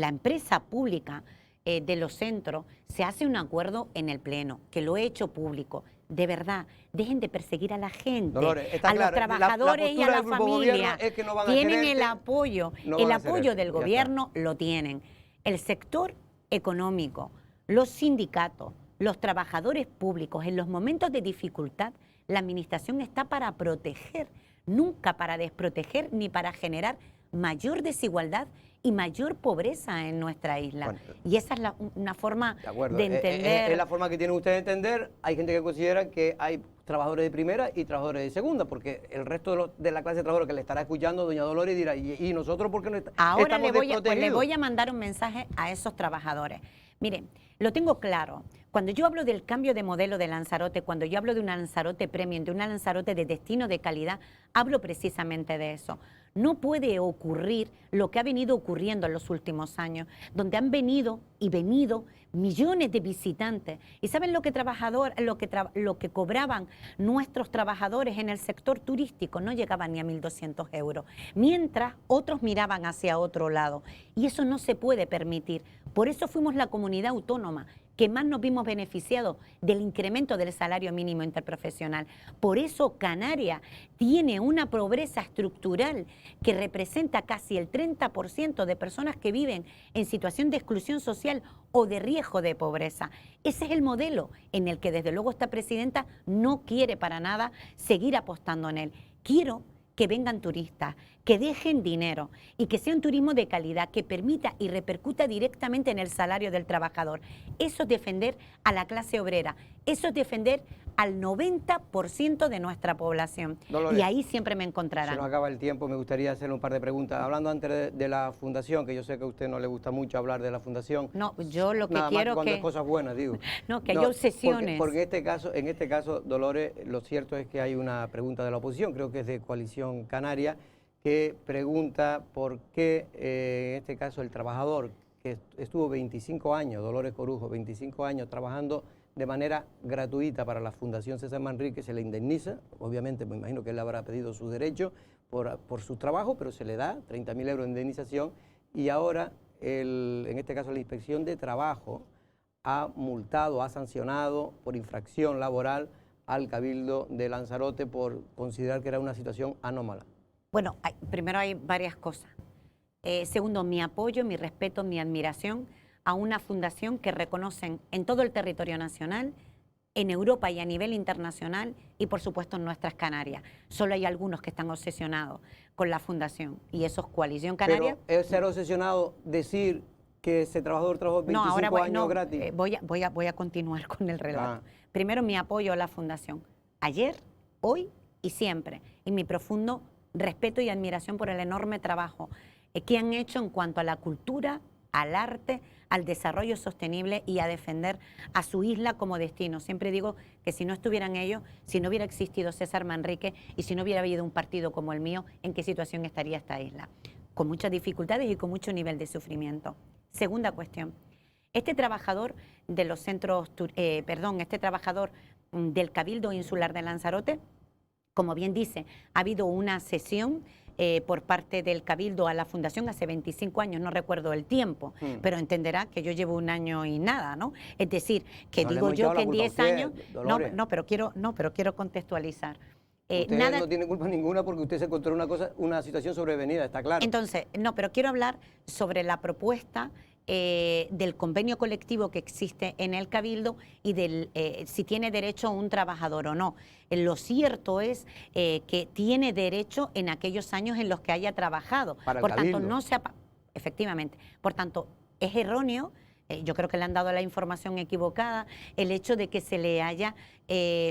[SPEAKER 8] empresa pública de los centros, se hace un acuerdo en el Pleno, que lo he hecho público. De verdad, dejen de perseguir a la gente,
[SPEAKER 1] Dolores,
[SPEAKER 8] a los trabajadores y a la familia.
[SPEAKER 1] Es que no van
[SPEAKER 8] tienen el apoyo, del gobierno lo tienen. El sector económico, los sindicatos, los trabajadores públicos, en los momentos de dificultad, La administración está para proteger, nunca para desproteger ni para generar mayor desigualdad y mayor pobreza en nuestra isla.
[SPEAKER 1] Bueno,
[SPEAKER 8] y esa es una forma de
[SPEAKER 1] Es
[SPEAKER 8] entender.
[SPEAKER 1] la forma que tienen ustedes de entender. Hay gente que considera que hay trabajadores de primera y trabajadores de segunda, porque el resto de la clase de trabajadores que le estará escuchando, doña Dolores, dirá, ¿y nosotros por qué no
[SPEAKER 8] Ahora
[SPEAKER 1] estamos
[SPEAKER 8] le
[SPEAKER 1] desprotegidos?
[SPEAKER 8] voy a mandar un mensaje a esos trabajadores. Miren, lo tengo claro. Cuando yo hablo del cambio de modelo de Lanzarote, cuando yo hablo de una Lanzarote premium, de una Lanzarote de destino de calidad, hablo precisamente de eso. No puede ocurrir lo que ha venido ocurriendo en los últimos años, donde han venido millones de visitantes. ¿Y saben lo que cobraban nuestros trabajadores en el sector turístico? No llegaban ni a 1.200 euros, mientras otros miraban hacia otro lado. Y eso no se puede permitir. Por eso fuimos la comunidad autónoma que más nos vimos beneficiados del incremento del salario mínimo interprofesional. Por eso Canarias tiene una pobreza estructural que representa casi el 30% de personas que viven en situación de exclusión social o de riesgo de pobreza. Ese es el modelo en el que desde luego esta presidenta no quiere para nada seguir apostando en él. Quiero que vengan turistas, que dejen dinero y que sea un turismo de calidad, que permita y repercuta directamente en el salario del trabajador. Eso es defender a la clase obrera, eso es defender al 90% de nuestra población.
[SPEAKER 1] Dolores,
[SPEAKER 8] y ahí siempre me encontrarán.
[SPEAKER 1] Se nos acaba el tiempo, me gustaría hacerle un par de preguntas. Hablando antes de la fundación, que yo sé que a usted no le gusta mucho hablar de la fundación.
[SPEAKER 8] No, yo lo que
[SPEAKER 1] nada
[SPEAKER 8] quiero
[SPEAKER 1] más cuando
[SPEAKER 8] que...
[SPEAKER 1] es cosas buenas, digo.
[SPEAKER 8] No, que hay obsesiones.
[SPEAKER 1] Porque en este caso, Dolores, lo cierto es que hay una pregunta de la oposición, creo que es de Coalición Canaria, que pregunta por qué, en este caso, el trabajador que estuvo 25 años, Dolores Corujo, 25 años trabajando de manera gratuita para la Fundación César Manrique, se le indemniza, obviamente me imagino que él habrá pedido sus derechos por su trabajo, pero se le da 30.000 euros de indemnización y ahora, en este caso, la Inspección de Trabajo ha multado, ha sancionado por infracción laboral al Cabildo de Lanzarote por considerar que era una situación anómala.
[SPEAKER 8] Bueno, primero hay varias cosas. Segundo, mi apoyo, mi respeto, mi admiración a una fundación que reconocen en todo el territorio nacional, en Europa y a nivel internacional y por supuesto en nuestras Canarias. Solo hay algunos que están obsesionados con la fundación y eso es Coalición Canaria.
[SPEAKER 1] Pero es ser obsesionado decir que ese trabajador trabajó 25 años gratis.
[SPEAKER 8] Voy a continuar con el relato. Primero, mi apoyo a la fundación. Ayer, hoy y siempre. Y mi profundo respeto y admiración por el enorme trabajo que han hecho en cuanto a la cultura, al arte, al desarrollo sostenible y a defender a su isla como destino. Siempre digo que si no estuvieran ellos, si no hubiera existido César Manrique y si no hubiera habido un partido como el mío, ¿en qué situación estaría esta isla? Con muchas dificultades y con mucho nivel de sufrimiento. Segunda cuestión. Este trabajador de los centros, este trabajador del Cabildo Insular de Lanzarote, como bien dice, ha habido una sesión por parte del Cabildo a la Fundación hace 25 años, no recuerdo el tiempo, pero entenderá que yo llevo un año y nada, ¿no? Es decir, que no digo yo que en 10 años... pero quiero contextualizar.
[SPEAKER 1] Usted no tiene culpa ninguna porque usted se encontró una situación sobrevenida, está claro.
[SPEAKER 8] Entonces, pero quiero hablar sobre la propuesta del convenio colectivo que existe en el Cabildo y del si tiene derecho un trabajador o no. Lo cierto es que tiene derecho en aquellos años en los que haya trabajado. Por tanto, efectivamente. Por tanto, es erróneo. Yo creo que le han dado la información equivocada, el hecho de que se le haya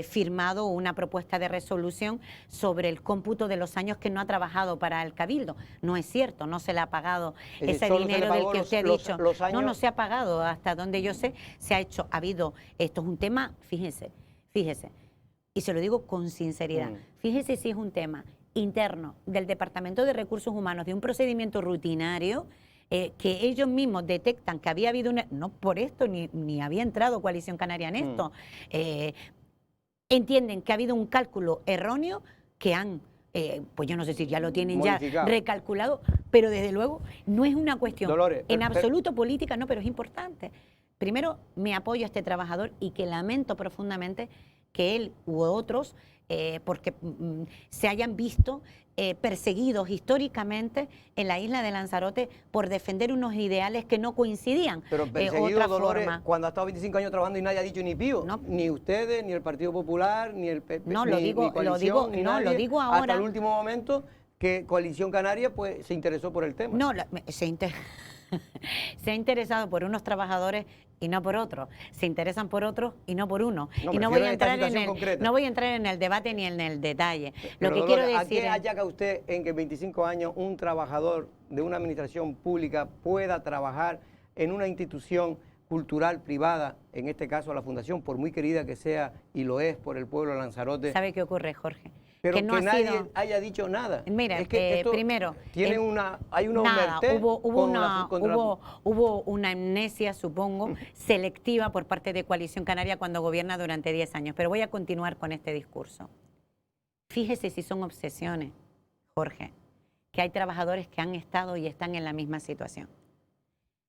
[SPEAKER 8] firmado una propuesta de resolución sobre el cómputo de los años que no ha trabajado para el Cabildo. No es cierto, no se le ha pagado ese dinero del que usted ha dicho. No se ha pagado, hasta donde yo sé, se ha hecho, esto es un tema, fíjese, y se lo digo con sinceridad, fíjese si es un tema interno del Departamento de Recursos Humanos, de un procedimiento rutinario, que ellos mismos detectan que había habido no por esto ni había entrado Coalición Canaria en esto, entienden que ha habido un cálculo erróneo que han, pues yo no sé si ya lo tienen ya recalculado, pero desde luego no es una cuestión en absoluto política, no, pero es importante. Primero, me apoyo a este trabajador y que lamento profundamente que él u otros porque se hayan visto perseguidos históricamente en la isla de Lanzarote por defender unos ideales que no coincidían.
[SPEAKER 1] Pero perseguido, Dolores, cuando ha estado 25 años trabajando y nadie ha dicho ni pío,
[SPEAKER 8] no.
[SPEAKER 1] Ni ustedes, ni el Partido Popular, ni el PP,
[SPEAKER 8] no,
[SPEAKER 1] ni Coalición, ni nadie,
[SPEAKER 8] lo digo ahora.
[SPEAKER 1] hasta el último momento que Coalición Canaria pues se interesó por el tema.
[SPEAKER 8] No, se ha interesado por unos trabajadores y no por otros. Se interesan por otros y no por uno.
[SPEAKER 1] No,
[SPEAKER 8] y no voy a entrar en el debate ni en el detalle.
[SPEAKER 1] Pero,
[SPEAKER 8] lo que
[SPEAKER 1] Dolores,
[SPEAKER 8] quiero
[SPEAKER 1] ¿a
[SPEAKER 8] decir
[SPEAKER 1] qué
[SPEAKER 8] es...
[SPEAKER 1] achaca usted en que en 25 años un trabajador de una administración pública pueda trabajar en una institución cultural privada, en este caso la Fundación, por muy querida que sea, y lo es por el pueblo de Lanzarote?
[SPEAKER 8] ¿Sabe qué ocurre, Jorge?
[SPEAKER 1] Pero que,
[SPEAKER 8] no
[SPEAKER 1] nadie haya dicho nada.
[SPEAKER 8] Mira,
[SPEAKER 1] es que esto
[SPEAKER 8] primero...
[SPEAKER 1] hay una omertá
[SPEAKER 8] hubo una amnesia, supongo, selectiva por parte de Coalición Canaria cuando gobierna durante 10 años. Pero voy a continuar con este discurso. Fíjese si son obsesiones, Jorge, que hay trabajadores que han estado y están en la misma situación.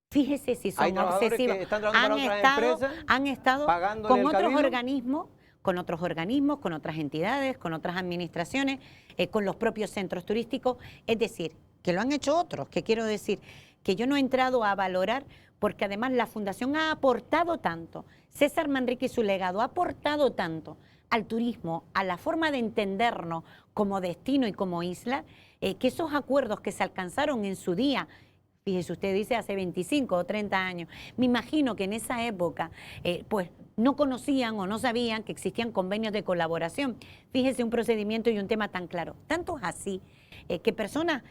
[SPEAKER 8] Fíjese si son obsesivos.
[SPEAKER 1] Que están trabajando para otras empresas,
[SPEAKER 8] han estado
[SPEAKER 1] pagándole
[SPEAKER 8] con
[SPEAKER 1] el
[SPEAKER 8] otros
[SPEAKER 1] cabildo,
[SPEAKER 8] organismos, con otras entidades, con otras administraciones, con los propios centros turísticos. Es decir, que lo han hecho otros, que quiero decir que yo no he entrado a valorar porque además la Fundación ha aportado tanto, César Manrique y su legado ha aportado tanto al turismo, a la forma de entendernos como destino y como isla, que esos acuerdos que se alcanzaron en su día, fíjese, usted dice hace 25 o 30 años, me imagino que en esa época pues no conocían o no sabían que existían convenios de colaboración. Fíjese, un procedimiento y un tema tan claro. Tanto es así que personas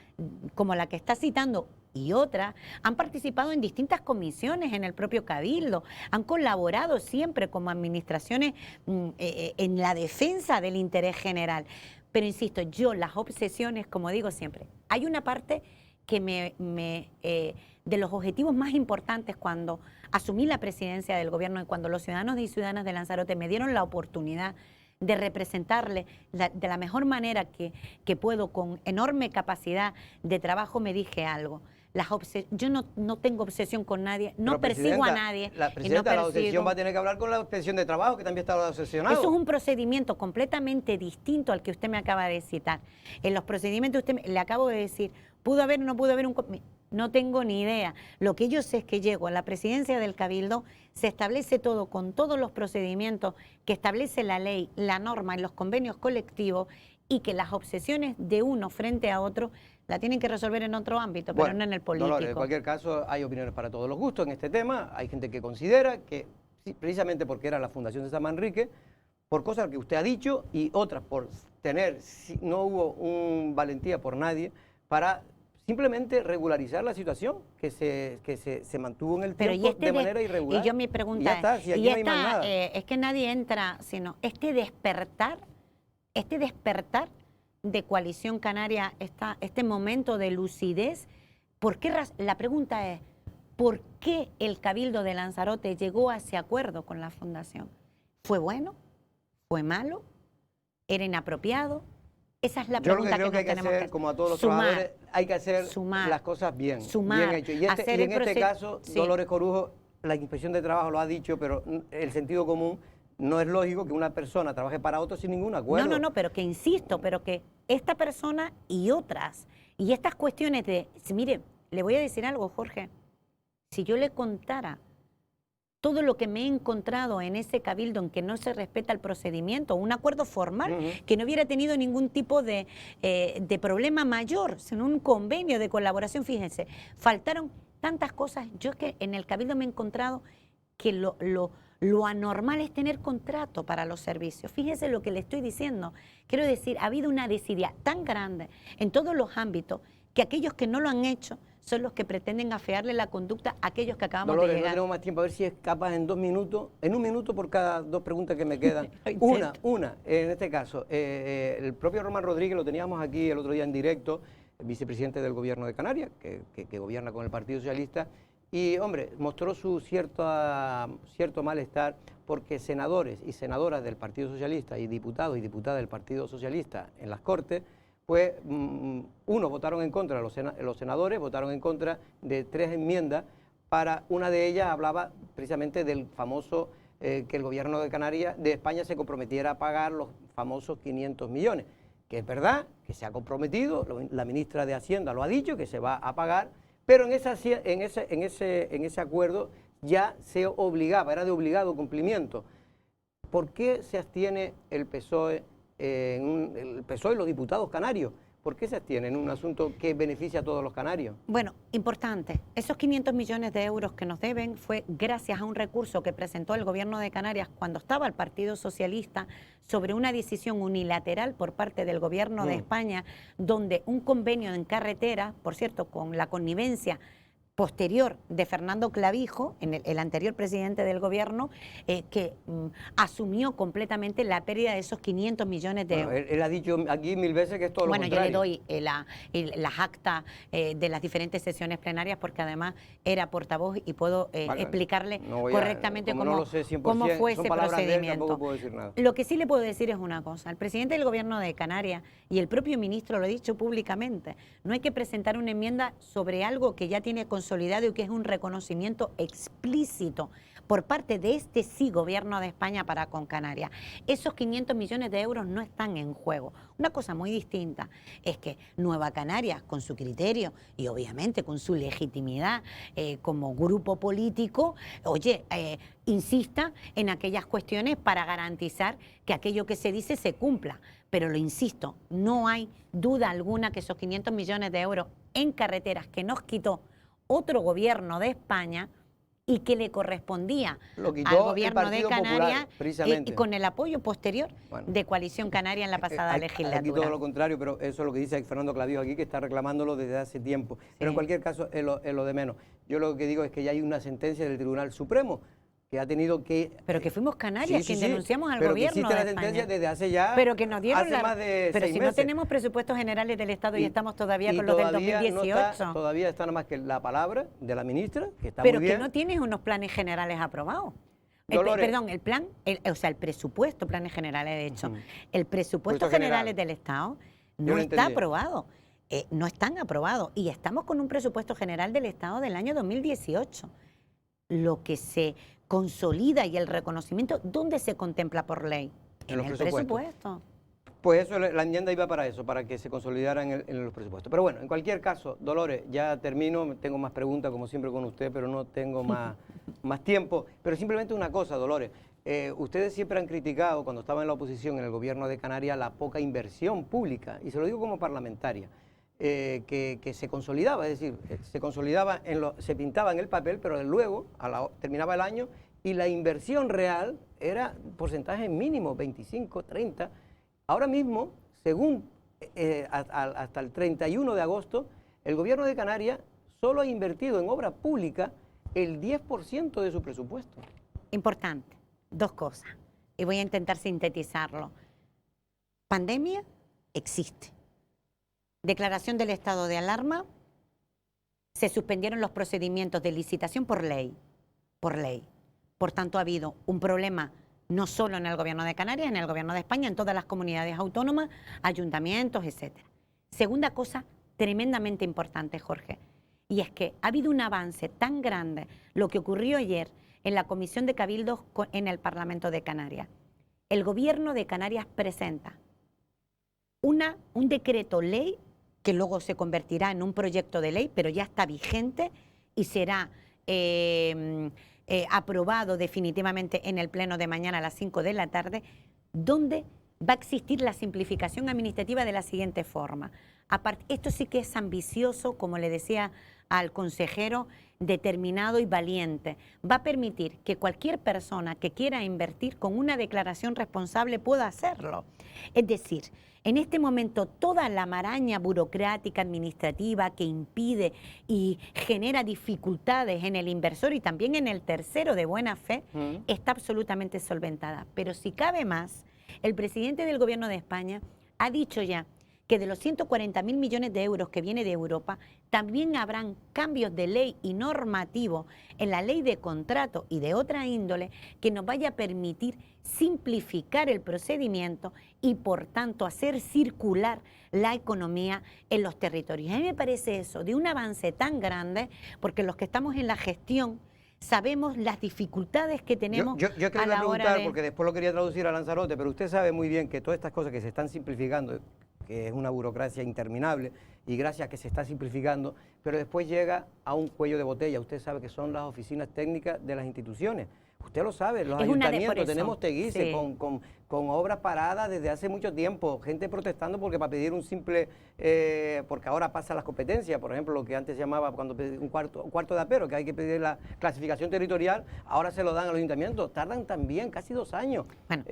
[SPEAKER 8] como la que está citando y otras han participado en distintas comisiones en el propio Cabildo, han colaborado siempre como administraciones en la defensa del interés general. Pero insisto, yo las obsesiones, como digo siempre, hay una parte que de los objetivos más importantes cuando asumí la presidencia del gobierno y cuando los ciudadanos y ciudadanas de Lanzarote me dieron la oportunidad de representarle de la mejor manera que puedo, con enorme capacidad de trabajo, me dije algo. Yo no tengo obsesión con nadie, no persigo a nadie.
[SPEAKER 1] La presidenta, la obsesión va a tener que hablar con la obsesión de trabajo, que también está obsesionado.
[SPEAKER 8] Eso es un procedimiento completamente distinto al que usted me acaba de citar. En los procedimientos, le acabo de decir, ¿pudo haber o no pudo haber un...? No tengo ni idea. Lo que yo sé es que llego a la presidencia del Cabildo, se establece todo con todos los procedimientos que establece la ley, la norma y los convenios colectivos, y que las obsesiones de uno frente a otro la tienen que resolver en otro ámbito, pero no en el político.
[SPEAKER 1] Dolores, en cualquier caso, hay opiniones para todos los gustos en este tema. Hay gente que considera que, sí, precisamente porque era la Fundación César Manrique, por cosas que usted ha dicho, y otras por no hubo un valentía por nadie para simplemente regularizar la situación que se mantuvo en el tiempo de manera irregular.
[SPEAKER 8] Y yo mi pregunta
[SPEAKER 1] y ya está, si aquí no hay más nada.
[SPEAKER 8] Es que nadie entra, sino este despertar de Coalición Canaria, este momento de lucidez, la pregunta es, ¿por qué el Cabildo de Lanzarote llegó a ese acuerdo con la Fundación? ¿Fue bueno? ¿Fue malo? ¿Era inapropiado? Esa es la pregunta
[SPEAKER 1] que hay que hacer, como a todos los trabajadores, hay que hacer las cosas bien hecho. Y en este caso, sí. Dolores Corujo, la Inspección de Trabajo lo ha dicho, pero el sentido común, no es lógico que una persona trabaje para otro sin ningún acuerdo.
[SPEAKER 8] No, pero que insisto, pero que esta persona y otras, y estas cuestiones mire, le voy a decir algo, Jorge, si yo le contara todo lo que me he encontrado en ese cabildo en que no se respeta el procedimiento, un acuerdo formal, que no hubiera tenido ningún tipo de problema mayor, sino un convenio de colaboración, fíjense, faltaron tantas cosas. Yo es que en el cabildo me he encontrado que lo anormal es tener contrato para los servicios. Fíjese lo que le estoy diciendo. Quiero decir, ha habido una desidia tan grande en todos los ámbitos que aquellos que no lo han hecho son los que pretenden afearle la conducta a aquellos que acabamos de llegar.
[SPEAKER 1] No tenemos más tiempo, a ver si es capaz en 2 minutos, en 1 minuto por cada 2 preguntas que me quedan. una, en este caso, el propio Román Rodríguez, lo teníamos aquí el otro día en directo, el vicepresidente del gobierno de Canarias, que gobierna con el Partido Socialista, y, hombre, mostró su cierto malestar porque senadores y senadoras del Partido Socialista y diputados y diputadas del Partido Socialista en las Cortes, pues unos votaron en contra, los senadores votaron en contra de 3 enmiendas, una de ellas hablaba precisamente del famoso que el gobierno de España se comprometiera a pagar los famosos 500 millones, que es verdad que se ha comprometido, la ministra de Hacienda lo ha dicho, que se va a pagar, pero en ese acuerdo ya se obligaba, era de obligado cumplimiento. ¿Por qué se abstiene el PSOE, el PSOE y los diputados canarios? ¿Por qué se abstienen en un asunto que beneficia a todos los canarios?
[SPEAKER 8] Bueno, importante, esos 500 millones de euros que nos deben fue gracias a un recurso que presentó el gobierno de Canarias cuando estaba el Partido Socialista sobre una decisión unilateral por parte del gobierno de España, donde un convenio en carretera, por cierto, con la connivencia posterior de Fernando Clavijo, el anterior presidente del gobierno, que asumió completamente la pérdida de esos 500 millones de euros.
[SPEAKER 1] Él ha dicho aquí 1000 veces que es todo lo contrario.
[SPEAKER 8] Bueno, yo le doy las actas de las diferentes sesiones plenarias porque además era portavoz y puedo explicarle correctamente cómo fue ese procedimiento.
[SPEAKER 1] Puedo decir nada.
[SPEAKER 8] Lo que sí le puedo decir es una cosa, el presidente del gobierno de Canarias y el propio ministro lo ha dicho públicamente, no hay que presentar una enmienda sobre algo que ya tiene consolidado y que es un reconocimiento explícito por parte de este gobierno de España para con Canarias. Esos 500 millones de euros no están en juego. Una cosa muy distinta es que Nueva Canarias, con su criterio y obviamente con su legitimidad como grupo político, insista en aquellas cuestiones para garantizar que aquello que se dice se cumpla. Pero lo insisto, no hay duda alguna que esos 500 millones de euros en carreteras que nos quitó otro gobierno de España y que le correspondía al gobierno de Canarias y con el apoyo posterior de Coalición Canaria en la pasada legislatura.
[SPEAKER 1] Aquí todo lo contrario, pero eso es lo que dice Fernando Clavijo aquí, que está reclamándolo desde hace tiempo. Pero en cualquier caso es lo de menos. Yo lo que digo es que ya hay una sentencia del Tribunal Supremo que ha tenido que...
[SPEAKER 8] Pero que fuimos Canarias quien denunciamos al gobierno de
[SPEAKER 1] la sentencia
[SPEAKER 8] España.
[SPEAKER 1] desde hace ya...
[SPEAKER 8] Pero que nos dieron
[SPEAKER 1] más de
[SPEAKER 8] pero
[SPEAKER 1] 6
[SPEAKER 8] si
[SPEAKER 1] meses.
[SPEAKER 8] No tenemos presupuestos generales del Estado y estamos todavía con los del 2018.
[SPEAKER 1] Todavía está nada más que la palabra de la ministra, que está
[SPEAKER 8] pero
[SPEAKER 1] muy bien.
[SPEAKER 8] Pero que no tienes unos planes generales aprobados. El presupuesto, planes generales de hecho. El presupuesto generales del Estado no está aprobado. No están aprobados. Y estamos con un presupuesto general del Estado del año 2018. Lo que se consolida y el reconocimiento, ¿dónde se contempla por ley? En el presupuesto.
[SPEAKER 1] Pues eso, la enmienda iba para eso, para que se consolidara en los presupuestos. Pero bueno, en cualquier caso, Dolores, ya termino, tengo más preguntas como siempre con usted, pero no tengo más tiempo. Pero simplemente una cosa, Dolores, ustedes siempre han criticado, cuando estaban en la oposición en el gobierno de Canarias, la poca inversión pública, y se lo digo como parlamentaria. Que se consolidaba, es decir, se consolidaba, se pintaba en el papel, pero luego terminaba el año y la inversión real era porcentaje mínimo, 25, 30. Ahora mismo, según hasta el 31 de agosto, el gobierno de Canarias solo ha invertido en obra pública el 10% de su presupuesto.
[SPEAKER 8] Importante, dos cosas, y voy a intentar sintetizarlo. Pandemia existe. Declaración del estado de alarma, se suspendieron los procedimientos de licitación por ley. Por tanto, ha habido un problema no solo en el gobierno de Canarias, en el gobierno de España, en todas las comunidades autónomas, ayuntamientos, etc. Segunda cosa tremendamente importante, Jorge, y es que ha habido un avance tan grande, lo que ocurrió ayer en la Comisión de Cabildos en el Parlamento de Canarias. El gobierno de Canarias presenta un decreto ley que luego se convertirá en un proyecto de ley, pero ya está vigente y será aprobado definitivamente en el pleno de mañana a las 5 de la tarde, donde va a existir la simplificación administrativa de la siguiente forma. Esto sí que es ambicioso, como le decía al consejero, determinado y valiente. Va a permitir que cualquier persona que quiera invertir con una declaración responsable pueda hacerlo. Es decir, en este momento toda la maraña burocrática administrativa que impide y genera dificultades en el inversor y también en el tercero de buena fe está absolutamente solventada. Pero si cabe más, el presidente del gobierno de España ha dicho ya que de los 140.000 millones de euros que viene de Europa, también habrán cambios de ley y normativo en la ley de contrato y de otra índole que nos vaya a permitir simplificar el procedimiento y, por tanto, hacer circular la economía en los territorios. A mí me parece eso de un avance tan grande, porque los que estamos en la gestión sabemos las dificultades que tenemos
[SPEAKER 1] Yo es que le
[SPEAKER 8] a
[SPEAKER 1] iba a
[SPEAKER 8] la hora
[SPEAKER 1] preguntar,
[SPEAKER 8] de...
[SPEAKER 1] porque después lo quería traducir a Lanzarote, pero usted sabe muy bien que todas estas cosas que se están simplificando, que es una burocracia interminable, y gracias a que se está simplificando, pero después llega a un cuello de botella. Usted sabe que son las oficinas técnicas de las instituciones. Usted lo sabe, los ayuntamientos, tenemos Teguise,
[SPEAKER 8] sí,
[SPEAKER 1] con obras paradas desde hace mucho tiempo, gente protestando porque para pedir un simple, porque ahora pasan las competencias, por ejemplo, lo que antes se llamaba cuando un cuarto de apero, que hay que pedir la clasificación territorial, ahora se lo dan a los ayuntamientos, tardan también casi 2 años.
[SPEAKER 8] Bueno.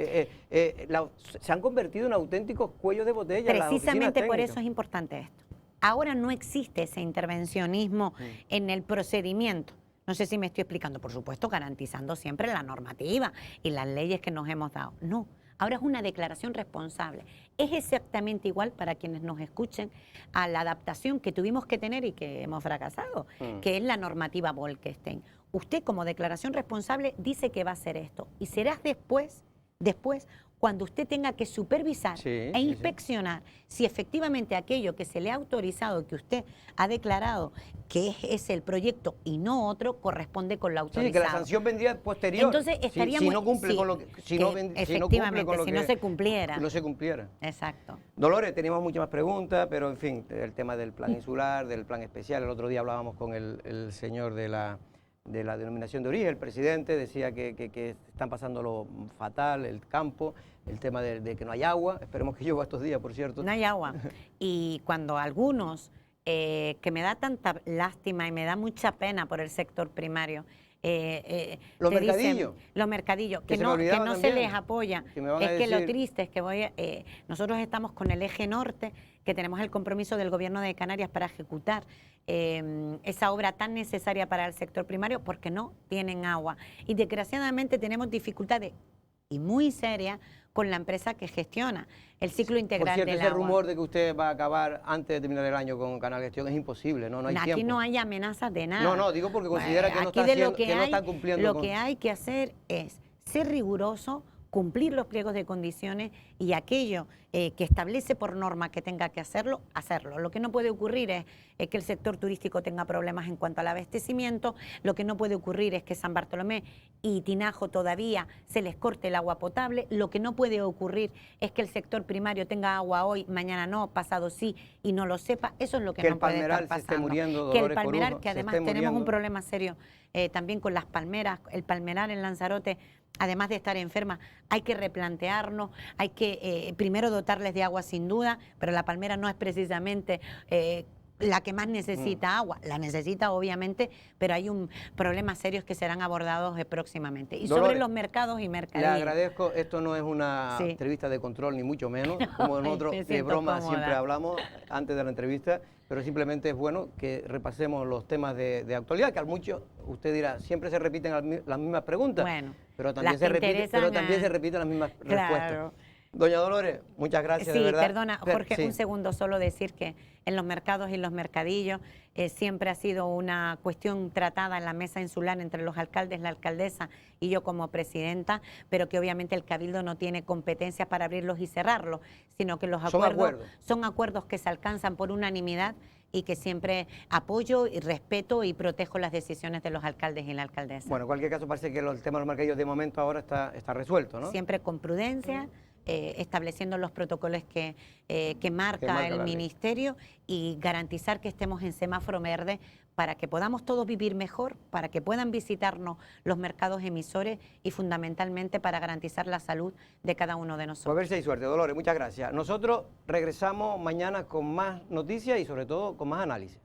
[SPEAKER 1] Se han convertido en auténticos cuellos de botella.
[SPEAKER 8] Precisamente por eso es importante esto. Ahora no existe ese intervencionismo en el procedimiento. No sé si me estoy explicando, por supuesto, garantizando siempre la normativa y las leyes que nos hemos dado. No, ahora es una declaración responsable. Es exactamente igual para quienes nos escuchen a la adaptación que tuvimos que tener y que hemos fracasado, que es la normativa Bolkestein. Usted como declaración responsable dice que va a hacer esto y será después cuando usted tenga que supervisar e inspeccionar si efectivamente aquello que se le ha autorizado, que usted ha declarado que es el proyecto y no otro, corresponde con lo autorizado.
[SPEAKER 1] Sí, que la sanción vendría posterior.
[SPEAKER 8] Entonces estaría
[SPEAKER 1] si no cumple con lo que...
[SPEAKER 8] Efectivamente, si no se cumpliera.
[SPEAKER 1] Si no se cumpliera.
[SPEAKER 8] Exacto.
[SPEAKER 1] Dolores, teníamos muchas más preguntas, pero en fin, el tema del plan insular, del plan especial. El otro día hablábamos con el señor de la denominación de origen, el presidente decía que están pasando lo fatal, el campo, el tema de que no hay agua, esperemos que llueva estos días, por cierto.
[SPEAKER 8] No hay agua. Y cuando algunos, que me da tanta lástima y me da mucha pena por el sector primario,
[SPEAKER 1] los mercadillos.
[SPEAKER 8] Los mercadillos, que no se les apoya. Es que lo triste es que nosotros estamos con el eje norte, que tenemos el compromiso del gobierno de Canarias para ejecutar esa obra tan necesaria para el sector primario porque no tienen agua. Y desgraciadamente tenemos dificultades y muy serias con la empresa que gestiona el ciclo integral del agua.
[SPEAKER 1] Por cierto, ese rumor de que usted va a acabar antes de terminar el año con Canal Gestión es imposible, no hay tiempo.
[SPEAKER 8] Aquí no hay amenazas de nada.
[SPEAKER 1] No, digo porque considera que no está cumpliendo.
[SPEAKER 8] Lo que hay que hacer es ser riguroso, cumplir los pliegos de condiciones y aquello que establece por norma que tenga que hacerlo, hacerlo. Lo que no puede ocurrir es que el sector turístico tenga problemas en cuanto al abastecimiento, lo que no puede ocurrir es que San Bartolomé y Tinajo todavía se les corte el agua potable, lo que no puede ocurrir es que el sector primario tenga agua hoy, mañana no, pasado sí y no lo sepa, eso es lo que no puede estar pasando.
[SPEAKER 1] Se esté muriendo,
[SPEAKER 8] que el palmeral, que además tenemos un problema serio también con las palmeras, el palmeral en Lanzarote, además de estar enferma, hay que replantearnos, hay que primero dotarles de agua sin duda, pero la palmera no es precisamente la que más necesita agua, la necesita obviamente, pero hay un problemas serios que serán abordados próximamente. Y
[SPEAKER 1] Dolores,
[SPEAKER 8] sobre los mercados y mercadillos.
[SPEAKER 1] Le agradezco, esto no es una entrevista de control ni mucho menos, como nosotros de broma siempre hablamos antes de la entrevista, pero simplemente es bueno que repasemos los temas de actualidad, que a muchos, usted dirá, siempre se repiten las mismas preguntas,
[SPEAKER 8] bueno,
[SPEAKER 1] pero también se repiten las mismas respuestas. Doña Dolores, muchas gracias, de verdad.
[SPEAKER 8] Perdona, Jorge, un segundo, solo decir que en los mercados y los mercadillos siempre ha sido una cuestión tratada en la mesa insular entre los alcaldes, la alcaldesa y yo como presidenta, pero que obviamente el Cabildo no tiene competencias para abrirlos y cerrarlos, sino que los acuerdos son acuerdos que se alcanzan por unanimidad y que siempre apoyo y respeto y protejo las decisiones de los alcaldes y la alcaldesa.
[SPEAKER 1] Bueno, en cualquier caso parece que el tema de los mercadillos de momento ahora está resuelto, ¿no?
[SPEAKER 8] Siempre con prudencia, estableciendo los protocolos que marca el Ministerio y garantizar que estemos en semáforo verde para que podamos todos vivir mejor, para que puedan visitarnos los mercados emisores y fundamentalmente para garantizar la salud de cada uno de nosotros.
[SPEAKER 1] Pues a ver si hay suerte, Dolores, muchas gracias. Nosotros regresamos mañana con más noticias y sobre todo con más análisis.